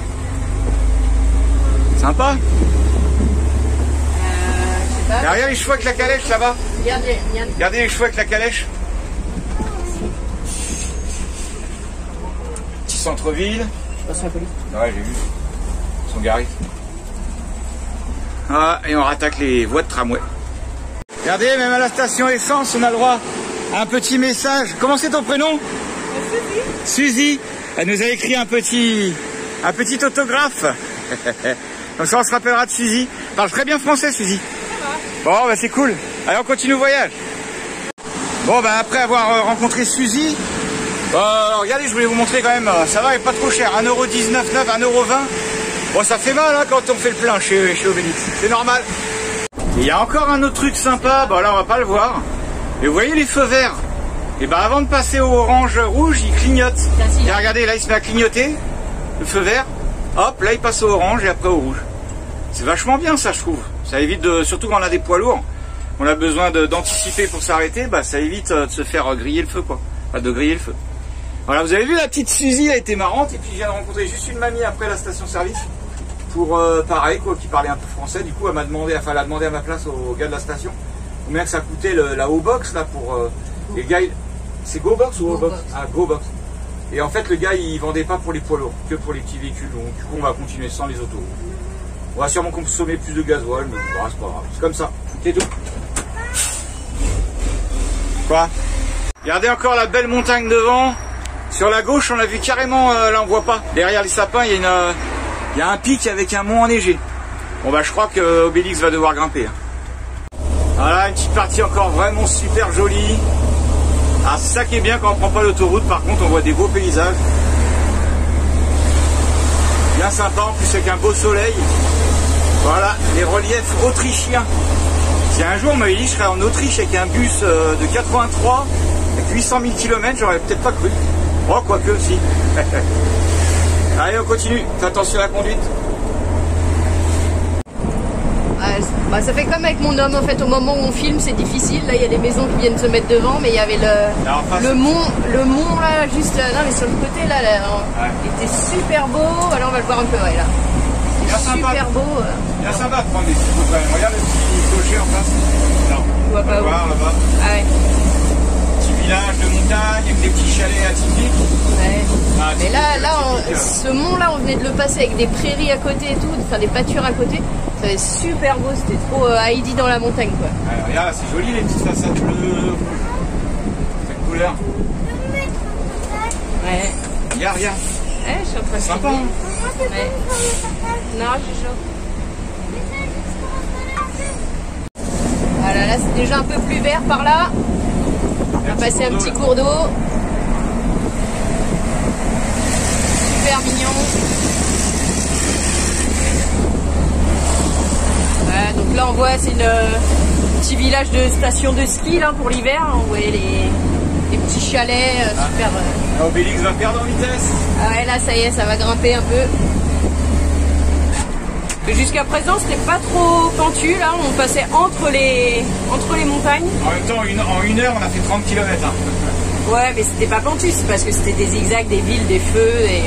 Sympa. Je sais pas. Regarde les chevaux avec la calèche là-bas. Regardez. Regardez les chevaux avec la calèche. Petit centre-ville. Je passe la police. Ouais, j'ai vu. Ils sont garés. Ah, et on rattaque les voies de tramway. Regardez, même à la station essence, on a le droit à un petit message. Comment c'est ton prénom? Suzy. Elle nous a écrit un petit autographe. Comme ça, on se rappellera de Suzy. Parle très bien français, Suzy. Bon, bah c'est cool. Allez, on continue le voyage. Bon, bah après avoir rencontré Suzy, regardez, je voulais vous montrer quand même, ça va, il n'est pas trop cher. 1,19€, 1,20€. Bon, ça fait mal hein, quand on fait le plein chez Obélix. C'est normal. Il y a encore un autre truc sympa, bon là on va pas le voir. Et vous voyez les feux verts? Et ben avant de passer au orange-rouge, il clignote. Et regardez, là il se met à clignoter, le feu vert. Hop, là il passe au orange et après au rouge. C'est vachement bien ça je trouve. Ça évite de, surtout quand on a des poids lourds, on a besoin d'anticiper pour s'arrêter, bah ça évite de se faire griller le feu quoi. Enfin de griller le feu. Voilà, vous avez vu la petite Suzy, elle était marrante. Et puis je viens de rencontrer juste une mamie après la station-service. Pour pareil quoi, qui parlait un peu français. Du coup elle a demandé à ma place au gars de la station combien que ça coûtait la O-Box là pour les gars. C'est Go-Box ou O-Box? Ah, Go-Box. Et en fait le gars il vendait pas pour les poids lourds, que pour les petits véhicules. Donc du coup on va continuer sans les autos. On va sûrement consommer plus de gasoil, mais bon, c'est pas grave, c'est comme ça, c'est tout. Quoi? Regardez encore la belle montagne devant. Sur la gauche on a vu carrément, là on voit pas, derrière les sapins il y a un pic avec un mont enneigé. Bon bah je crois que Obélix va devoir grimper. Hein. Voilà, une petite partie encore vraiment super jolie. Ah, c'est ça qui est bien quand on prend pas l'autoroute, par contre on voit des beaux paysages. Bien sympa, en plus avec un beau soleil. Voilà, les reliefs autrichiens. Si un jour on m'avait dit que je serais en Autriche avec un bus de 83, avec 800 000 km, j'aurais peut-être pas cru. Oh, quoique, si. Allez, on continue. Fais attention à la conduite. Bah, ça fait comme avec mon homme en fait, au moment où on filme c'est difficile, là il y a des maisons qui viennent se mettre devant, mais il y avait le mont là, juste là, non mais sur le côté là, ouais. Il était super beau, alors on va le voir un peu, ouais là. C'est super beau. Bien sympa de prendre des petits photos quand même. Regarde le petit clocher en face. Non, on va pas voir là-bas. Ah ouais. Petit village de montagne avec des petits chalets atypiques. Ouais. Ah, mais là, ce mont là, on venait de le passer avec des prairies à côté et tout, enfin des pâtures à côté. Ça va être super beau, c'était trop Heidi dans la montagne quoi. Ouais, regarde, c'est joli les petites façades bleues. Cette couleur. Ouais. Regarde. Ouais, je suis en train de sympa. Hein. Ouais. Non, j'ai chaud. Voilà, là c'est déjà un peu plus vert par là. On va passer un petit cours d'eau. Super mignon. Voilà, donc là on voit c'est le petit village de station de ski là pour l'hiver. On voit les petits chalets super. Obélix va perdre en vitesse. Ah ouais, là ça y est, ça va grimper un peu. Jusqu'à présent c'était pas trop pentu, là on passait entre les montagnes. En même temps en une heure on a fait 30 km. Hein. Ouais mais c'était pas pentu, c'est parce que c'était des zigzags, des villes, des feux et...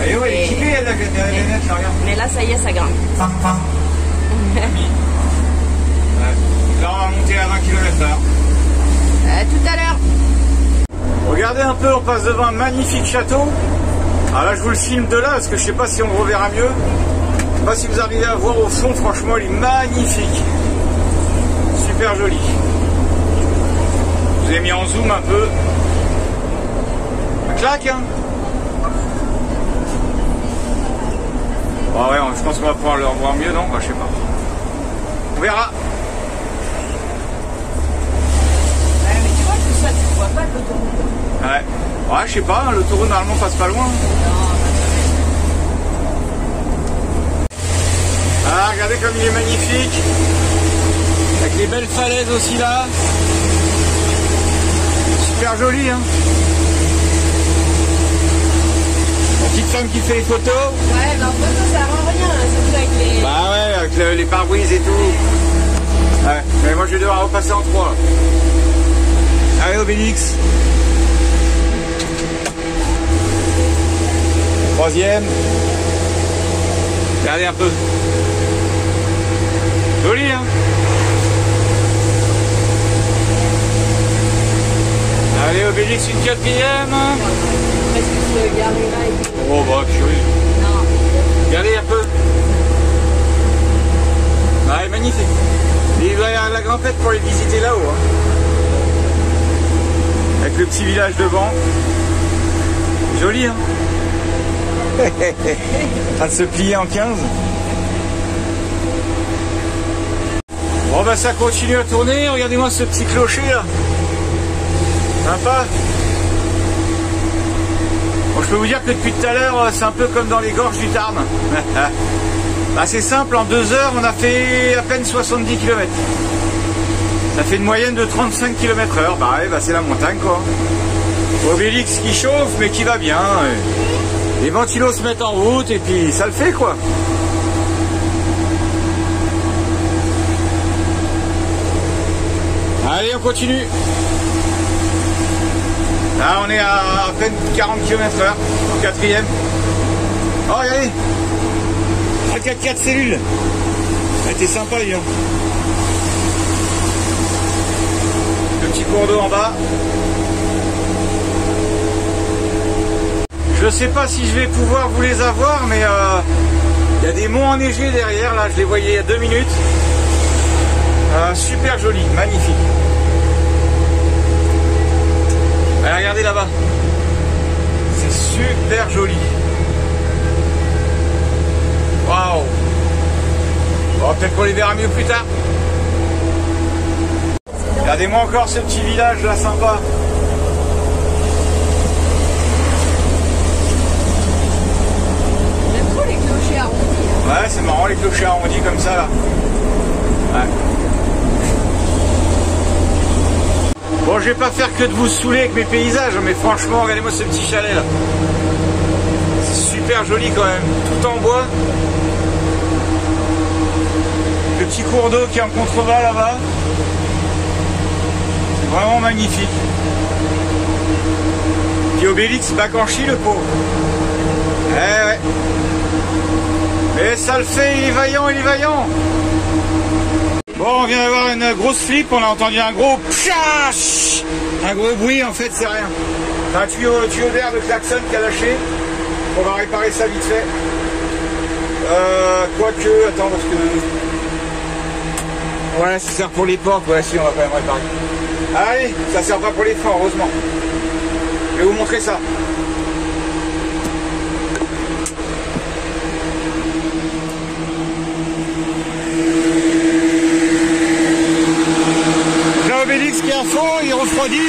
Allez ouais, elle est équipée elle, la lunette là, regarde. Mais là ça y est, ça grimpe. Ouais. Là on va monter à 20 km/h. À tout à l'heure. Regardez un peu, on passe devant un magnifique château. Alors là je vous le filme de là parce que je sais pas si on le reverra mieux. Je sais pas si vous arrivez à voir au fond, franchement il est magnifique. Super joli. Je vous ai mis en zoom un peu. Ça claque hein. Bon ouais, je pense qu'on va pouvoir le revoir mieux, non? Je sais pas. On verra. Ouais, mais tu vois, tout ça, tu vois pas l'autoroute. Ouais. Ouais, je sais pas, l'autoroute normalement passe pas loin. Ah, regardez comme il est magnifique. Avec les belles falaises aussi là. Super joli, hein. La petite femme qui fait les photos. Ouais, mais en photo ça rend rien, surtout avec les... Bah ouais, avec les pare-brises et tout. Ouais, mais moi je vais devoir repasser en 3. Allez, Obélix. 3e. Regardez un peu. Joli, hein. Allez, Obélix, une 4e. Est-ce que tu peux garer là et tout? Oh bah curieux. Non. Regardez un peu. Ah, est magnifique. Et il doit y avoir la grimpette pour les visiter là-haut. Hein. Avec le petit village devant. Joli, hein. En train de se plier en 15. Bon bah ça continue à tourner. Regardez-moi ce petit clocher là. Sympa. Bon, je peux vous dire que depuis tout à l'heure, c'est un peu comme dans les gorges du Tarn. Bah, c'est simple, en 2 heures, on a fait à peine 70 km. Ça fait une moyenne de 35 km/h. Bah ouais, bah c'est la montagne quoi. Obélix qui chauffe mais qui va bien. Les ventilos se mettent en route et puis ça le fait quoi. Allez, on continue. Là, on est à peine 40 km/h, au 4e. Oh, regardez, un 4x4 cellule. Elle était sympa, dis donc. Le petit cours d'eau en bas. Je sais pas si je vais pouvoir vous les avoir, mais il y a des monts enneigés derrière. Là, je les voyais il y a 2 minutes. Super joli, magnifique. Allez, regardez là-bas. C'est super joli. Waouh. Bon, peut-être qu'on les verra mieux plus tard. Regardez-moi encore ce petit village là, sympa. J'aime trop les clochers arrondis. Ouais, c'est marrant les clochers arrondis comme ça là. Ouais. Bon, je vais pas faire que de vous saouler avec mes paysages, mais franchement, regardez-moi ce petit chalet là. C'est super joli quand même, tout en bois. Le petit cours d'eau qui est en contrebas là-bas. C'est vraiment magnifique. Puis Obélix bac en chi le pauvre. Eh ouais. Mais ça le fait, il est vaillant, il est vaillant. Bon, on vient d'avoir une grosse flip, on a entendu un gros pshash, un gros bruit, en fait c'est rien. C'est un tuyau d'air de klaxon qui a lâché. On va réparer ça vite fait. Quoique, attends, parce que... Voilà, ça sert pour les portes, ouais, si, on va quand même réparer. Allez, ça sert pas pour les freins, heureusement. Je vais vous montrer ça. Obélix qui est à fond, il refroidit. Et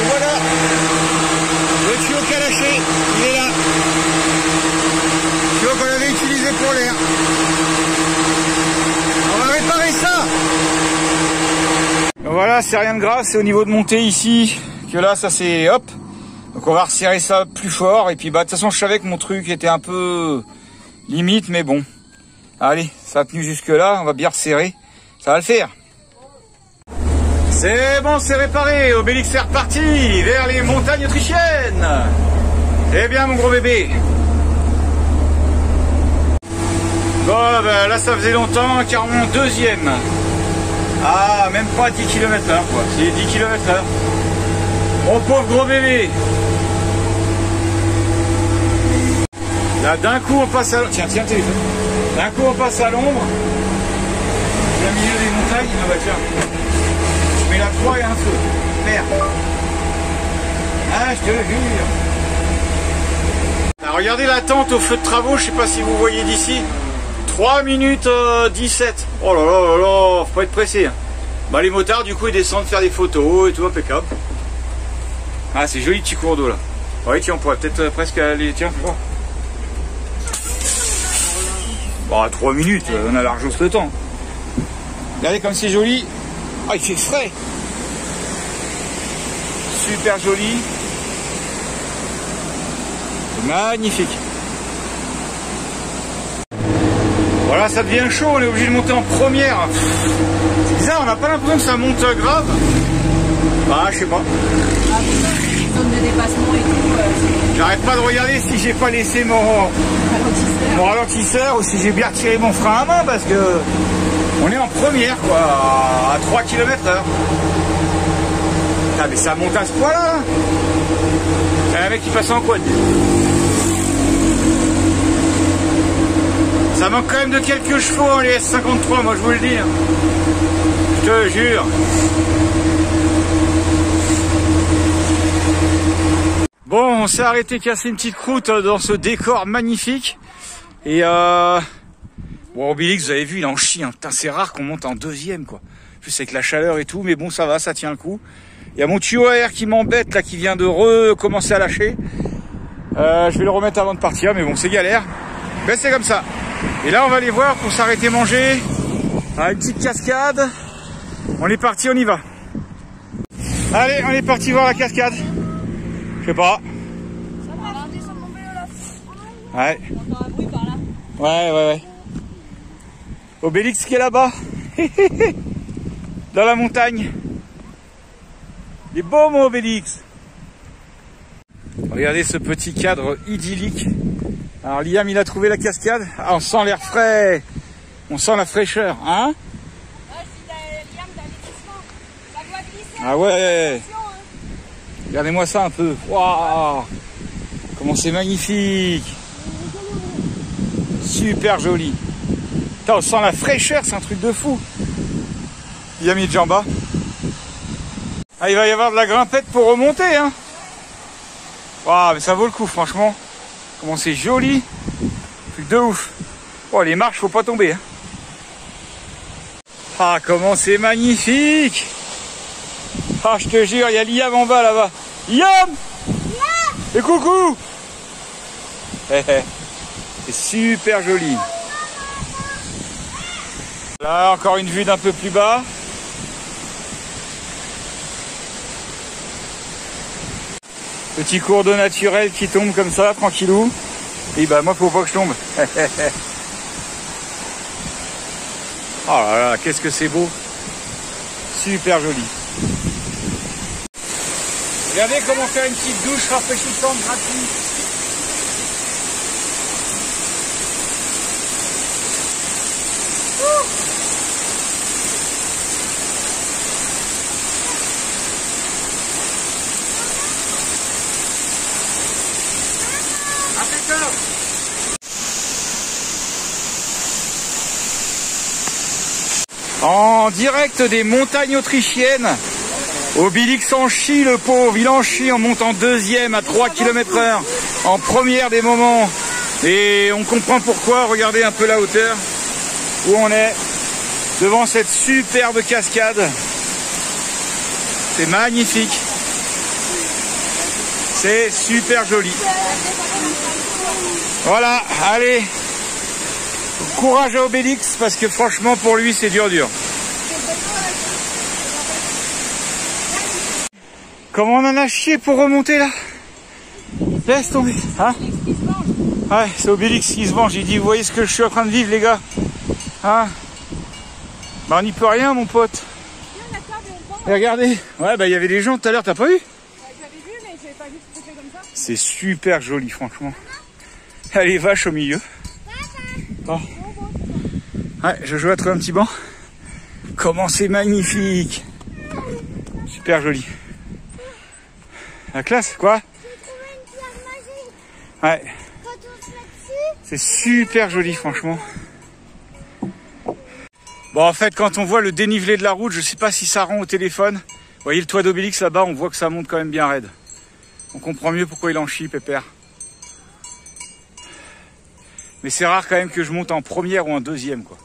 voilà. Le tuyau qui a lâché, il est là. Le tuyau qu'on avait utilisé pour l'air. On va réparer ça. Donc voilà, c'est rien de grave, c'est au niveau de montée ici. Que là, ça c'est hop. Donc on va resserrer ça plus fort. Et puis bah de toute façon, je savais que mon truc était un peu limite, mais bon. Allez, ça a tenu jusque là, on va bien resserrer. Ça va le faire. C'est bon, c'est réparé. Obélix est reparti vers les montagnes autrichiennes. Eh bien, mon gros bébé. Bon, ben, là, ça faisait longtemps, 42e. Ah, même pas 10 km/h, quoi. C'est 10 km/h. Mon pauvre gros bébé. Là, d'un coup, on passe à... Tiens, téléphone. D'un coup, on passe à l'ombre. Au milieu des montagnes, ah bah tiens, je mets la croix et un feu, merde. Ah, je te le jure. Alors regardez la tente au feu de travaux, je sais pas si vous voyez d'ici, 3 minutes 17. Oh là là là là, faut pas être pressé. Hein. Bah les motards du coup ils descendent faire des photos et tout, impeccable. Ah c'est joli petit cours d'eau là. Oui tiens on pourrait peut-être presque aller, tiens fais voir. Bah 3 minutes, on a largement le temps. Regardez comme c'est joli. Ah il fait frais. Super joli. Magnifique. Voilà, ça devient chaud, on est obligé de monter en première. C'est bizarre, on n'a pas l'impression que ça monte grave. Bah, je sais pas. Zone de dépassement et tout. J'arrête pas de regarder si j'ai pas laissé mon ralentisseur ou si j'ai bien retiré mon frein à main parce que on est en première, quoi, à 3 km/h. Ah, mais ça monte à ce point-là. Un mec qui passe en quad. Ça manque quand même de quelques chevaux en les S53, moi je vous le dis. Je te jure. Bon, on s'est arrêté casser une petite croûte dans ce décor magnifique. Et bon, Obélix, vous avez vu, il en chie. Hein. Putain, c'est rare qu'on monte en deuxième, quoi. Plus avec la chaleur et tout, mais bon, ça va, ça tient le coup. Il y a mon tuyau à air qui m'embête, là, qui vient de recommencer à lâcher. Je vais le remettre avant de partir, mais bon, c'est galère. Mais c'est comme ça. Et là, on va aller voir pour s'arrêter manger. Ah, une petite cascade. On est parti, on y va. Allez, on est parti voir la cascade. Je sais pas. Ouais. Encore un bruit par là. Ouais. Obélix qui est là-bas. Dans la montagne. Il est beau, mon Obélix. Regardez ce petit cadre idyllique. Alors Liam il a trouvé la cascade. Ah, on sent l'air frais. On sent la fraîcheur, hein? Ah ouais. Regardez-moi ça un peu. Waouh! Comment c'est magnifique. Super joli. Putain, on sent la fraîcheur, c'est un truc de fou. Liam il est déjà en bas. Ah, il va y avoir de la grimpette pour remonter, hein? Waouh, mais ça vaut le coup, franchement. Comment c'est joli. Truc de ouf. Oh, les marches, faut pas tomber. Hein. Ah, comment c'est magnifique. Ah, je te jure, il y a Liam en bas, là-bas. Liam! Et coucou. C'est super joli. Là, encore une vue d'un peu plus bas. Petit cours d'eau naturel qui tombe comme ça, tranquillou. Et bah moi faut pas que je tombe. Oh là là, qu'est-ce que c'est beau. Super joli. Regardez comment faire une petite douche rafraîchissante gratuite. En direct des montagnes autrichiennes, Obélix en chie, le pauvre, il en chie en montant deuxième à 3 km/h, en première des moments. Et on comprend pourquoi, regardez un peu la hauteur où on est, devant cette superbe cascade. C'est magnifique. C'est super joli. Voilà, allez. Courage à Obélix parce que franchement pour lui c'est dur. Comment on en a chié pour remonter là? Laisse tomber. Hein? Ouais, c'est Obélix qui se venge. Il dit vous voyez ce que je suis en train de vivre les gars? Hein? Bah on n'y peut rien mon pote. Et regardez. Ouais bah il y avait des gens tout à l'heure, t'as pas vu? J'avais vu mais j'avais pas vu que c'était comme ça. C'est super joli franchement. Elle est vache au milieu. Oh. Ouais, je joue à trouver un petit banc. Comment c'est magnifique. Super joli. La classe, quoi? Ouais. C'est super joli, franchement. Bon, en fait, quand on voit le dénivelé de la route, je sais pas si ça rend au téléphone. Vous voyez le toit d'Obélix là-bas, on voit que ça monte quand même bien raide. On comprend mieux pourquoi il en chie, pépère. Mais c'est rare quand même que je monte en première ou en deuxième, quoi.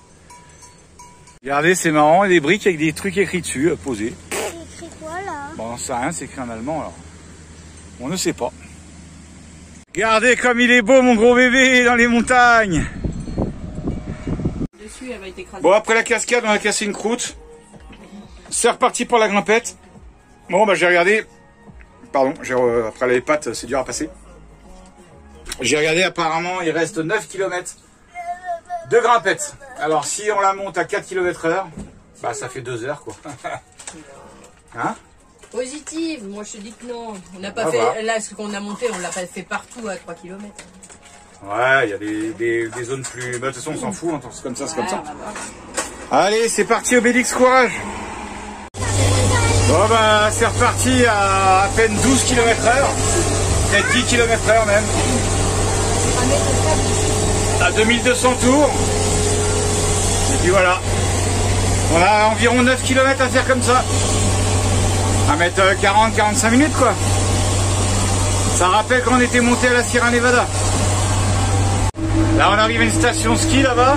Regardez, c'est marrant, des briques avec des trucs écrits dessus, posés. C'est écrit quoi là? Bon, c'est rien, c'est écrit en allemand alors. On ne sait pas. Regardez comme il est beau mon gros bébé dans les montagnes. Dessus, elle va être écrasée. Bon, après la cascade, on a cassé une croûte. C'est reparti pour la grimpette. Bon, bah j'ai regardé. Pardon, après les pattes, c'est dur à passer. J'ai regardé, apparemment, il reste 9 km de grimpette. Alors, si on la monte à 4 km/h, bah ça fait 2 heures, quoi. Hein? Positive, moi je te dis que non. On n'a pas fait, là ce qu'on a monté, on l'a pas fait partout à 3 km. Ouais, il y a des zones plus... Bah, de toute façon, on s'en fout, hein. C'est comme ça, c'est comme ça. Allez, c'est parti, Obélix, courage. Bon, bah, c'est reparti à peine 12 km/h. Peut-être 10 km/h même. À 2200 tours. Et puis voilà. On a environ 9 km à faire comme ça. À mettre 40-45 minutes, quoi. Ça rappelle quand on était monté à la Sierra Nevada. Là, on arrive à une station ski là-bas.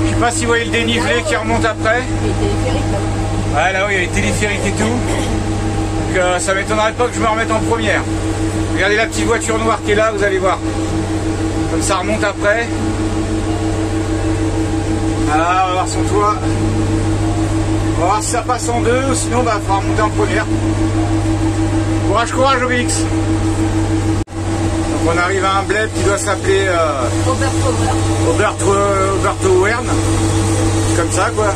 Je sais pas si vous voyez le dénivelé qui remonte après. Il y a les téléphériques là-bas. Ouais, là-haut, il y a les téléphériques et tout. Donc, ça m'étonnerait pas que je me remette en première. Regardez la petite voiture noire qui est là, vous allez voir. Comme ça remonte après. Voilà, on va voir son toit. On va voir si ça passe en deux, ou sinon, bah, il faudra remonter en première. Courage, courage, Obélix. Donc, on arrive à un bled qui doit s'appeler Oberto Wern. Comme ça, quoi.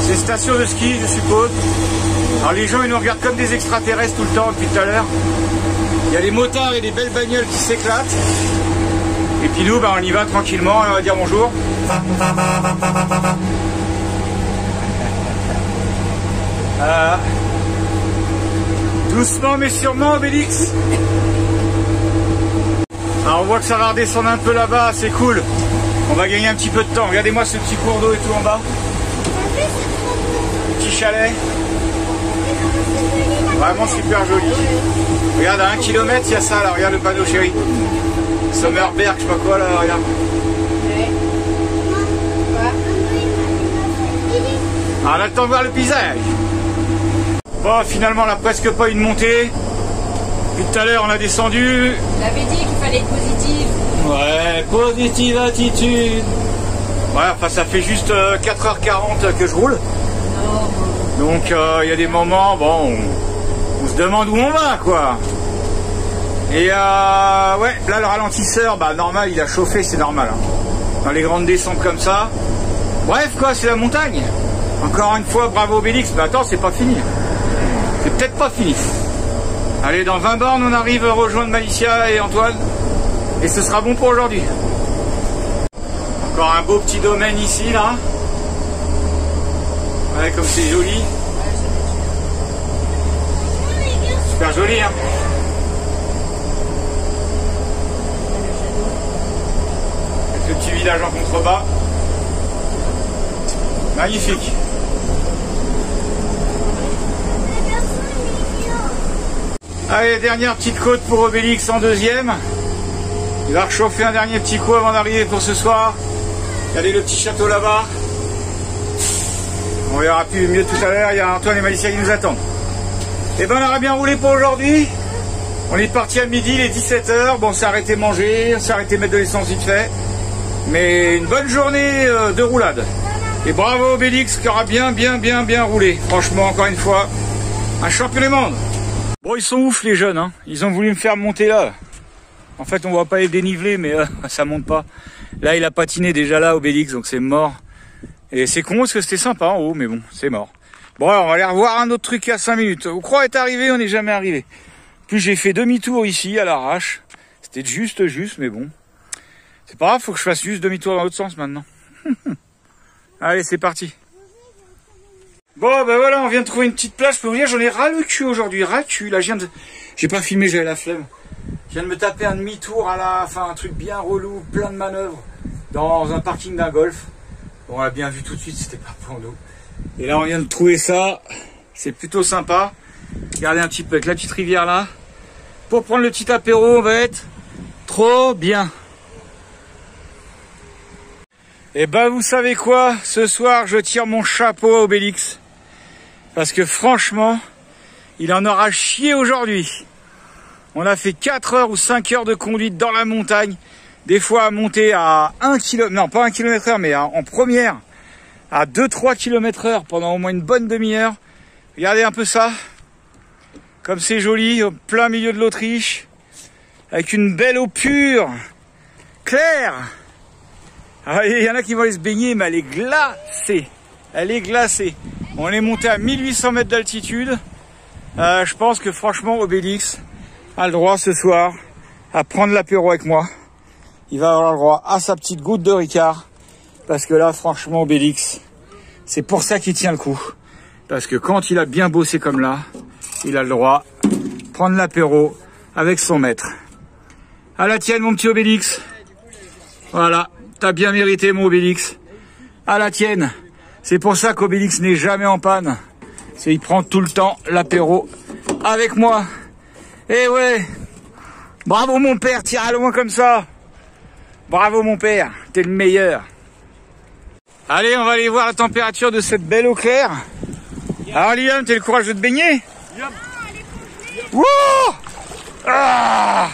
C'est une station de ski, je suppose. Alors, les gens, ils nous regardent comme des extraterrestres tout le temps, depuis tout à l'heure. Il y a des motards et des belles bagnoles qui s'éclatent. Et puis nous, bah, on y va tranquillement, on va dire bonjour. Doucement mais sûrement, Obélix. Alors on voit que ça va redescendre un peu là-bas, c'est cool. On va gagner un petit peu de temps. Regardez-moi ce petit cours d'eau et tout en bas. Petit chalet. Vraiment super joli. Regarde, à 1 km, il y a ça là, regarde le panneau, chéri. Sommerberg, je sais pas quoi là, regarde. Alors, on a le temps de voir le paysage. Bon, finalement, on n'a presque pas une montée. Puis tout à l'heure, on a descendu. On avait dit qu'il fallait être positif. Ouais, positive attitude. Ouais, enfin, ça fait juste 4h40 que je roule. Donc, il y a des moments, bon, on se demande où on va, quoi. Et ouais, là, le ralentisseur, bah, normal, il a chauffé, c'est normal. Hein. Dans les grandes descentes comme ça. Bref, quoi, c'est la montagne. Encore une fois, bravo Obélix. Mais attends, c'est pas fini. C'est peut-être pas fini. Allez, dans 20 bornes, on arrive à rejoindre Malicia et Antoine. Et ce sera bon pour aujourd'hui. Encore un beau petit domaine ici, là. Ouais, comme c'est joli. Super joli, hein. Avec le petit village en contrebas. Magnifique. Allez, dernière petite côte pour Obélix en deuxième. Il va réchauffer un dernier petit coup avant d'arriver pour ce soir. Regardez le petit château là-bas. On verra plus mieux tout à l'heure. Il y a Antoine et Malicia qui nous attendent. Et ben on aura bien roulé pour aujourd'hui. On est parti à midi, il est 17h. Bon, on s'est arrêté manger, on s'est arrêté mettre de l'essence vite fait. Mais une bonne journée de roulade. Et bravo Obélix qui aura bien roulé. Franchement, encore une fois, un champion du monde. Bon, ils sont ouf les jeunes, hein. Ils ont voulu me faire monter là. En fait, on voit pas les dénivelés, mais ça monte pas. Là, il a patiné déjà là, Obélix, donc c'est mort. Et c'est con parce que c'était sympa en haut, mais bon, c'est mort. Bon, alors, on va aller revoir un autre truc à 5 minutes. Vous croyez être arrivé, on n'est jamais arrivé. Puis j'ai fait demi-tour ici, à l'arrache. C'était juste, mais bon. C'est pas grave, faut que je fasse juste demi-tour dans l'autre sens maintenant. Allez, c'est parti. Bon, ben voilà, on vient de trouver une petite plage. Je peux vous dire, j'en ai ras le cul aujourd'hui, ras le cul. Là, j'ai pas filmé, j'avais la flemme. Je viens de me taper un demi-tour enfin, un truc bien relou, plein de manœuvres, dans un parking d'un golf. Bon, on l'a bien vu tout de suite, c'était pas pour nous. Et là, on vient de trouver ça. C'est plutôt sympa. Regardez un petit peu avec la petite rivière là. Pour prendre le petit apéro, on va être trop bien. Et ben vous savez quoi, ce soir je tire mon chapeau à Obélix. Parce que franchement, il en aura chié aujourd'hui. On a fait 4 heures ou 5 heures de conduite dans la montagne. Des fois à monter à 1 km, non pas 1 km/h, mais en première à 2-3 km/h pendant au moins une bonne demi-heure. Regardez un peu ça. Comme c'est joli, au plein milieu de l'Autriche. Avec une belle eau pure, claire. Ah, il y en a qui vont aller se baigner, mais elle est glacée. Elle est glacée. On est monté à 1800 mètres d'altitude. Je pense que franchement, Obélix a le droit ce soir à prendre l'apéro avec moi. Il va avoir le droit à sa petite goutte de Ricard. Parce que là, franchement, Obélix, c'est pour ça qu'il tient le coup. Parce que quand il a bien bossé comme là, il a le droit de prendre l'apéro avec son maître. À la tienne, mon petit Obélix. Voilà. T'as bien mérité, mon Obélix. À la tienne. C'est pour ça qu'Obélix n'est jamais en panne. Il prend tout le temps l'apéro avec moi. Eh ouais. Bravo, mon père. Tire à loin comme ça. Bravo, mon père. T'es le meilleur. Allez, on va aller voir la température de cette belle eau claire. Alors, Liam, t'as le courage de te baigner? Wouh! Ah!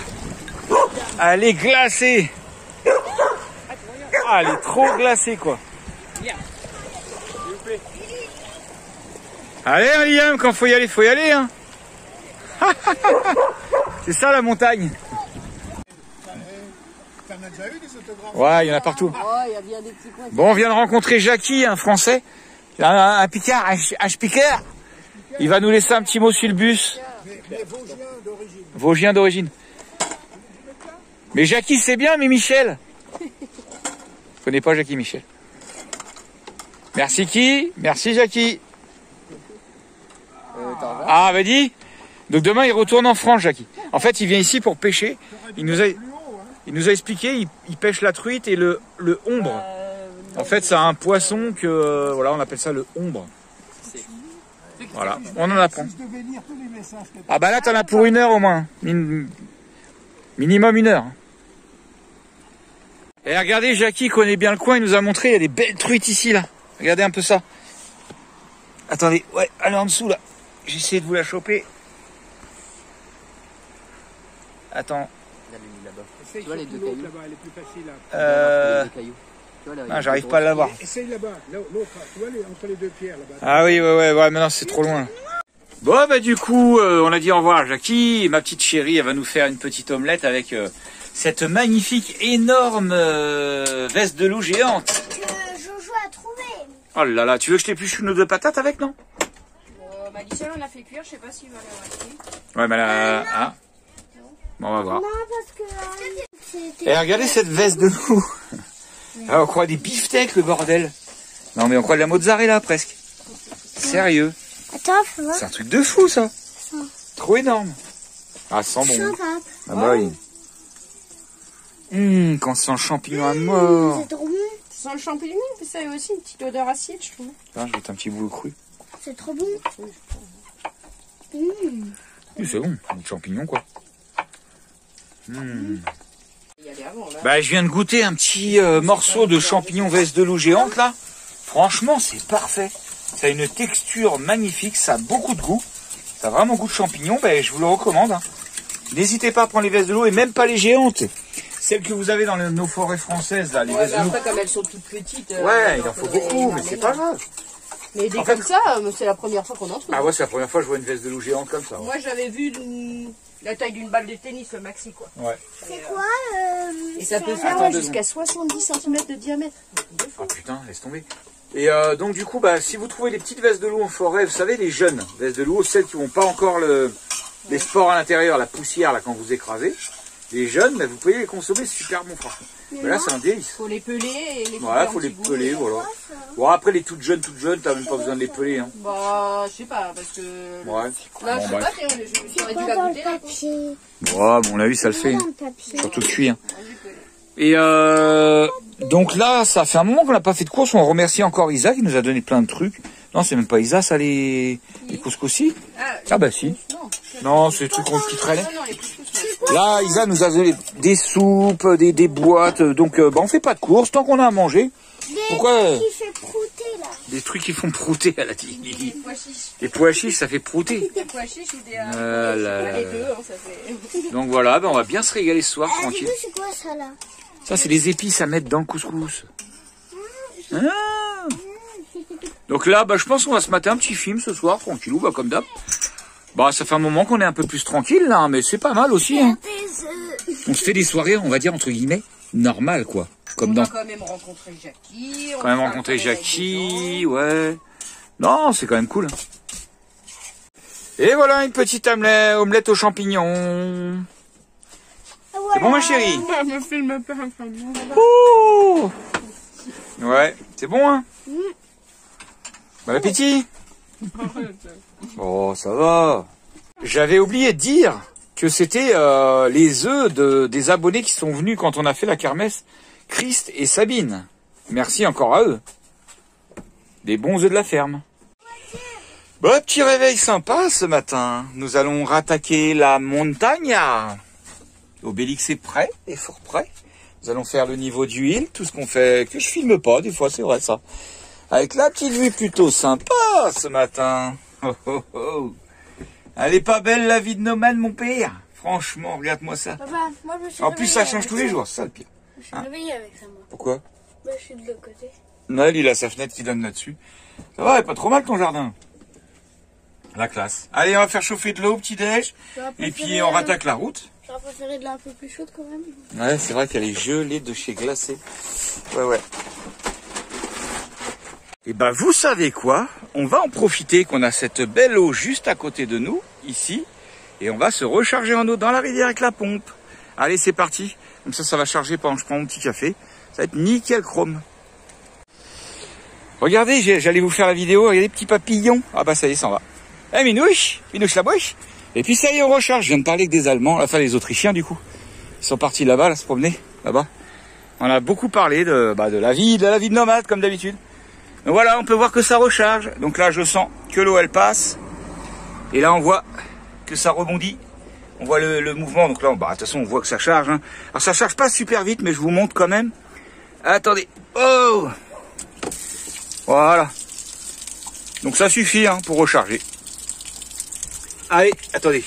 Elle est glacée. Ah, elle est trop glacée, quoi. Allez, hein, Liam, quand faut y aller, hein. C'est ça, la montagne. Ouais, il y en a partout. Bon, on vient de rencontrer Jackie, un Français. Un Picard, un Picard. Il va nous laisser un petit mot sur le bus. Vosgien d'origine. Mais Jackie, c'est bien, mais Michel. Je connais pas Jackie Michel. Merci qui? Merci Jackie. Ah, bah dis. Donc demain, il retourne en France, Jackie. En fait, il vient ici pour pêcher. Il nous a expliqué, il pêche la truite et le ombre. En fait, c'est un poisson que, voilà, on appelle ça le ombre. Voilà, on en apprend. Ah bah là, t'en as pour 1 heure au moins. Minimum 1 heure. Et regardez, Jackie connaît bien le coin, il nous a montré, il y a des belles truites ici, là. Regardez un peu ça. Attendez, ouais, elle est en dessous, là. J'essaie de vous la choper. Attends. Tu vois les 2 cailloux là-bas, elle est plus facile. Ah, j'arrive pas à l'avoir. Essaye là-bas, l'autre, tu vois, entre les 2 pierres là-bas. Ah oui, ouais, maintenant c'est trop loin. Bon, bah du coup, on a dit au revoir à Jackie. Et ma petite chérie, elle va nous faire une petite omelette avec cette magnifique, énorme veste de loup géante. Que Jojo a trouvé. Oh là là, tu veux que je t'épluche une ou 2 patates avec, non? Bah, Michel, on a fait cuire, je sais pas s'il va le rester. Ouais, mais là, hein. Bon, on va voir. Non, parce que... Et regardez cette veste de loup. Ah, on croit des beefsteaks, le bordel. Non, mais on croit de la mozzarella, presque. Sérieux. Attends, faut voir. C'est un truc de fou, ça. Trop énorme. Ah, ça sent bon. Ah bah oui. Quand ça sent le champignon à mort. C'est trop bon. Ça sent le champignon, mais ça a aussi une petite odeur acide, je trouve. Ah, je vais mettre un petit bout cru. C'est trop bon. Oui, c'est bon, du champignon, quoi. Bah, je viens de goûter un petit morceau de champignon veste de loup géante, là. Franchement, c'est parfait. Ça a une texture magnifique, ça a beaucoup de goût. Ça a vraiment goût de champignon, bah, je vous le recommande. Hein. N'hésitez pas à prendre les vestes de loup, et même pas les géantes. Celles que vous avez dans nos forêts françaises, là, les vestes de loup. Après, comme elles sont toutes petites... ouais, il en faut beaucoup, mais c'est pas grave. Mais des comme ça, c'est la première fois qu'on en trouve. Ah ouais, c'est la première fois que je vois une veste de loup géante comme ça. Ouais. Moi, j'avais vu la taille d'une balle de tennis, le maxi, quoi. Ouais. C'est quoi Et ça peut faire jusqu'à 70 cm de diamètre. Ah putain, laisse tomber. Et donc du coup, bah, si vous trouvez des petites vestes de loup en forêt, vous savez, les jeunes vestes de loup, celles qui n'ont pas encore les spores à l'intérieur, la poussière là quand vous écrasez, les jeunes, bah, vous pouvez les consommer, c'est super bon franchement. Mais là c'est un délice. Faut les peler et les voilà, faut les peler, voilà. Bon après les toutes jeunes, t'as même pas besoin de les peler. Hein. Bah je sais pas, parce que... Ouais. Là, bon, je sais pas, j'aurais dû la goûter là. Ouais, bon, on l'a vu, ça le fait. Surtout cuit. Hein. Et donc là, ça fait un moment qu'on n'a pas fait de course. On remercie encore Isa qui nous a donné plein de trucs. Non, c'est même pas Isa, ça, les couscousis. Ah bah si. Non, c'est des trucs qui traînaient. Là, Isa nous a donné des soupes, des boîtes. Donc, bah, on fait pas de course. Tant qu'on a à manger, Pourquoi qui fait prouter, là. Des trucs qui font prouter, elle a dit. Des pois chiches. Des pois chiches, ça fait prouter. Des pois chiches ou des... Les deux, hein, ça fait... Donc voilà, ben on va bien se régaler ce soir, Du tranquille. coup, c'est quoi ça, là? Ça, c'est des épices à mettre dans le couscous. Ah. Donc là, bah, je pense qu'on va se mater un petit film ce soir, tranquillou, bah, comme d'hab. Bah, ça fait un moment qu'on est un peu plus tranquille, là, mais c'est pas mal aussi, hein. On se fait des soirées, on va dire, entre guillemets, normales, quoi. Comme on dans... va quand même rencontrer Jackie. Quand même rencontrer Jackie, ouais. Non, c'est quand même cool. Et voilà, une petite omelette aux champignons. Voilà. C'est bon, ma chérie? me filme pas. Ouh. Ouais, c'est bon, hein? Bon appétit. Oh, ça va. J'avais oublié de dire que c'était les œufs des abonnés qui sont venus quand on a fait la kermesse, Christ et Sabine. Merci encore à eux. Des bons œufs de la ferme. Bon, petit réveil sympa ce matin. Nous allons rattaquer la montagne. Obélix est prêt, est fort prêt. Nous allons faire le niveau d'huile, tout ce qu'on fait, que je filme pas, des fois c'est vrai ça. Avec la petite vue plutôt sympa ce matin. Oh, oh, oh. Elle est pas belle la vie de nomade, mon père. Franchement, regarde-moi ça. Papa, moi je me suis En plus, ça réveillée change avec tous les jours, c'est ça le pire. Je me suis réveillée avec ça, moi. Pourquoi? Bah, je suis de l'autre côté. Noël, il a sa fenêtre qui donne là-dessus. Ça va, pas trop mal ton jardin. La classe. Allez, on va faire chauffer de l'eau au petit-déj. Et puis on rattaque la route. J'aurais préféré de l'eau un peu plus chaude quand même. Ouais, c'est vrai qu'elle est gelée de chez Glacé. Ouais, ouais. Et ben, vous savez quoi? On va en profiter qu'on a cette belle eau juste à côté de nous, ici. Et on va se recharger en eau dans la rivière avec la pompe. Allez, c'est parti. Comme ça va charger pendant que je prends mon petit café. Ça va être nickel chrome. Regardez, j'allais vous faire la vidéo. Regardez les petits papillons. Ah bah ça y est, ça en va. Eh, Minouche, Minouche la bouche. Et puis ça y est, on recharge. Je viens de parler avec des Allemands, enfin les Autrichiens du coup. Ils sont partis là-bas, là, se promener, là-bas. On a beaucoup parlé de la vie de nomade, comme d'habitude. Donc voilà, on peut voir que ça recharge. Donc là, je sens que l'eau, elle passe. Et là, on voit que ça rebondit. On voit le mouvement. Donc là, bah, de toute façon, on voit que ça charge. Hein. Alors ça charge pas super vite, mais je vous montre quand même. Attendez. Oh! Voilà. Donc ça suffit hein, pour recharger. Allez, attendez.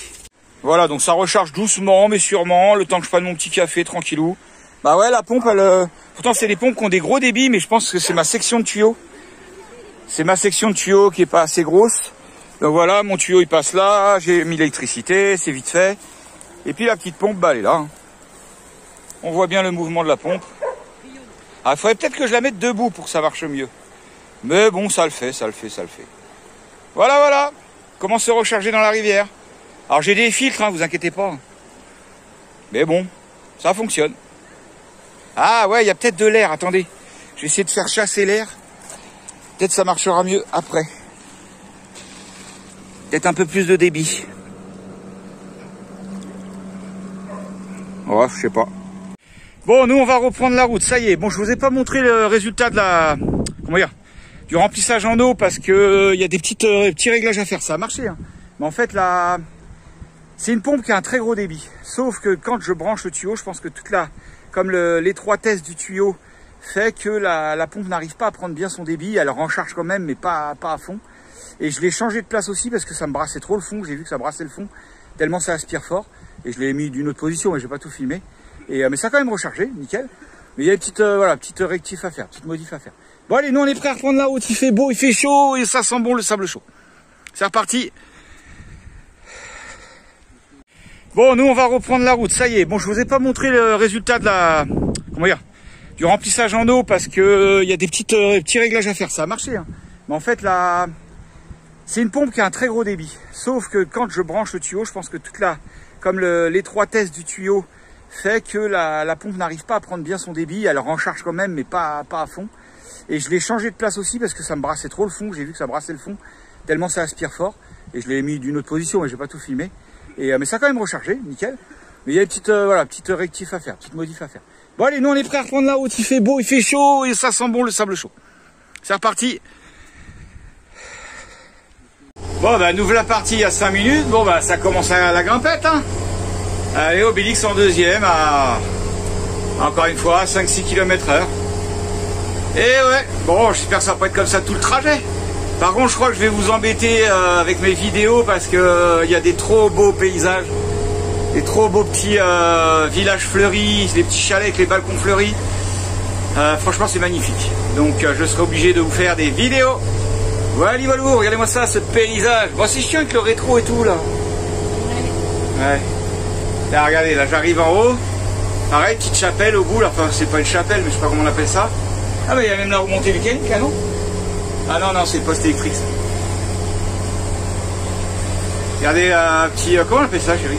Voilà, donc ça recharge doucement, mais sûrement, le temps que je prenne mon petit café, tranquillou. Bah ouais, la pompe, elle... Pourtant, c'est des pompes qui ont des gros débits, mais je pense que c'est ma section de tuyau. C'est ma section de tuyau qui est pas assez grosse. Donc voilà, mon tuyau, il passe là, j'ai mis l'électricité, c'est vite fait. Et puis la petite pompe, bah elle est là. Hein. On voit bien le mouvement de la pompe. Ah, il faudrait peut-être que je la mette debout pour que ça marche mieux. Mais bon, ça le fait, ça le fait, ça le fait. Voilà, voilà. Comment se recharger dans la rivière. Alors j'ai des filtres, hein, vous inquiétez pas. Mais bon, ça fonctionne. Ah ouais, il y a peut-être de l'air, attendez. Je vais essayer de faire chasser l'air. Peut-être ça marchera mieux après. Peut-être un peu plus de débit. Oh, je sais pas. Bon, nous on va reprendre la route, ça y est. Bon, je vous ai pas montré le résultat de la... Comment dire ? Du remplissage en eau parce que y a des petits réglages à faire. Ça a marché, hein. Mais en fait, là, c'est une pompe qui a un très gros débit. Sauf que quand je branche le tuyau, je pense que comme l'étroitesse du tuyau fait que la pompe n'arrive pas à prendre bien son débit. Elle recharge quand même, mais pas à fond. Et je l'ai changé de place aussi parce que ça me brassait trop le fond. J'ai vu que ça brassait le fond tellement ça aspire fort. Et je l'ai mis d'une autre position, mais je vais pas tout filmer. Mais ça a quand même rechargé, nickel. Mais il y a une petite rectif à faire, petite modif à faire. Bon allez, nous on est prêts à reprendre la route, il fait beau, il fait chaud et ça sent bon le sable chaud. C'est reparti. Bon, nous on va reprendre la route, ça y est. Bon, je vous ai pas montré le résultat de la... Comment dire ? Du remplissage en eau parce que y a des petits réglages à faire. Ça a marché, hein. Mais en fait, là, c'est une pompe qui a un très gros débit. Sauf que quand je branche le tuyau, je pense que comme l'étroitesse du tuyau fait que la pompe n'arrive pas à prendre bien son débit. Elle recharge quand même, mais pas à fond. Et je l'ai changé de place aussi parce que ça me brassait trop le fond. J'ai vu que ça brassait le fond tellement ça aspire fort. Et je l'ai mis d'une autre position, mais je vais pas tout filmer. Mais ça a quand même rechargé, nickel. Mais il y a une petite rectif à faire, petite modif à faire. Bon allez, nous on est prêts à reprendre la route, il fait beau, il fait chaud et ça sent bon le sable chaud. C'est reparti. Bon bah nous voilà partis il y a 5 minutes, bon bah ça commence à la grimpette hein. Allez, Obélix en deuxième à encore une fois 5-6 km/h. Et ouais, bon, j'espère que ça va pas être comme ça tout le trajet. Par contre, je crois que je vais vous embêter avec mes vidéos parce que y a des trop beaux paysages, des trop beaux petits villages fleuris, des petits chalets avec les balcons fleuris. Franchement, c'est magnifique. Donc, je serai obligé de vous faire des vidéos. Voilà, regardez-moi ça, ce paysage. Bon, c'est chiant avec le rétro et tout là. Ouais. Là, regardez, là, j'arrive en haut. Pareil, petite chapelle au bout. Là. Enfin, c'est pas une chapelle, mais je sais pas comment on appelle ça. Ah, mais il y a même la remontée mécanique là, non? Ah non, non, c'est le poste électrique ça. Regardez un petit... comment on appelle ça, chérie?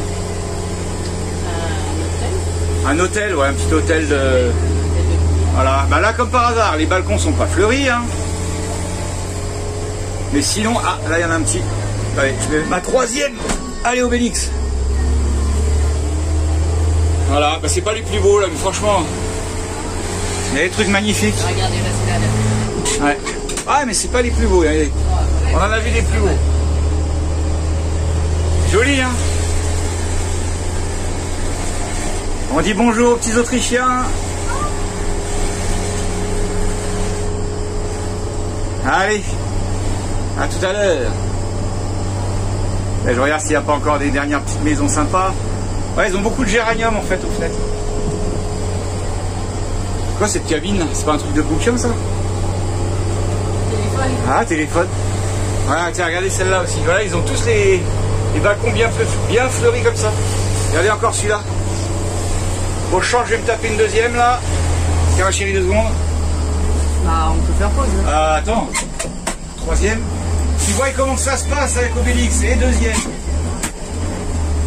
Un hôtel, ouais, un petit hôtel de... Voilà, bah là comme par hasard, les balcons sont pas fleuris, hein. Mais sinon, ah, là il y en a un petit. Allez, je mets ma troisième. Allez, Obélix. Voilà, bah c'est pas les plus beaux là, mais franchement, il y a des trucs magnifiques. Regardez, là, ouais. Ah, mais c'est pas les plus beaux, regardez. On en a vu des plus beaux. Joli, hein. On dit bonjour aux petits Autrichiens. Allez, à tout à l'heure. Je regarde s'il n'y a pas encore des dernières petites maisons sympas. Ouais, ils ont beaucoup de géranium en fait aux fenêtres. Quoi cette cabine? C'est pas un truc de bouquin ça? Téléphone. Ah, téléphone. Voilà, tiens, regardez celle-là aussi. Voilà, ils ont tous les balcons bien fleuris comme ça. Regardez encore celui-là. Bon, je change, je vais me taper une deuxième là. Tiens, ma chérie, 2 secondes. Bah, on peut faire pause. Hein. Attends. Troisième. Tu vois comment ça se passe avec Obélix. Et deuxième.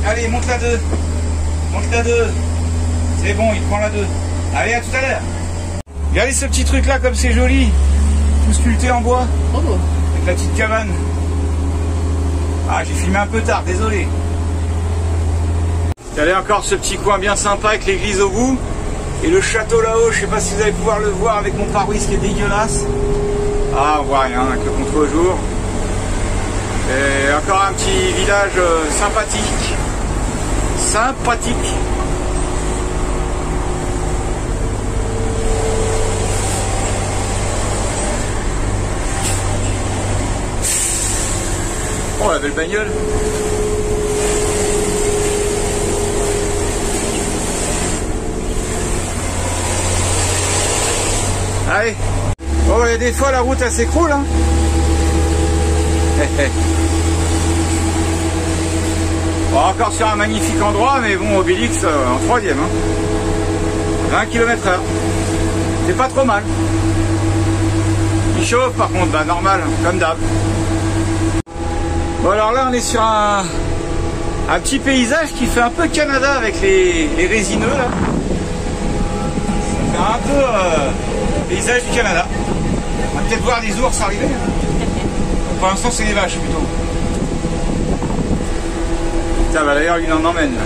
Allez, monte la 2. Monte la 2. C'est bon, il prend la 2. Allez, à tout à l'heure. Regardez ce petit truc là, comme c'est joli. Tout sculpté en bois. Trop beau. Avec la petite cabane. Ah, j'ai filmé un peu tard, désolé. Regardez encore ce petit coin bien sympa avec l'église au bout. Et le château là-haut, je sais pas si vous allez pouvoir le voir avec mon pare-brise qui est dégueulasse. Ah, on voit rien avec le contre-jour. Et encore un petit village sympathique. Sympathique. Oh, la belle bagnole. Allez. Bon, il y a des fois la route elle s'écroule. Hein. Bon, encore sur un magnifique endroit, mais bon, Obélix en troisième. Hein. 20 km/h. C'est pas trop mal. Il chauffe par contre, bah normal, comme d'hab. Bon alors là on est sur un petit paysage qui fait un peu Canada avec les résineux là. Ça fait un peu paysage du Canada. On va peut-être voir des ours arriver. Pour l'instant c'est des vaches plutôt. Tiens bah d'ailleurs il en emmène là.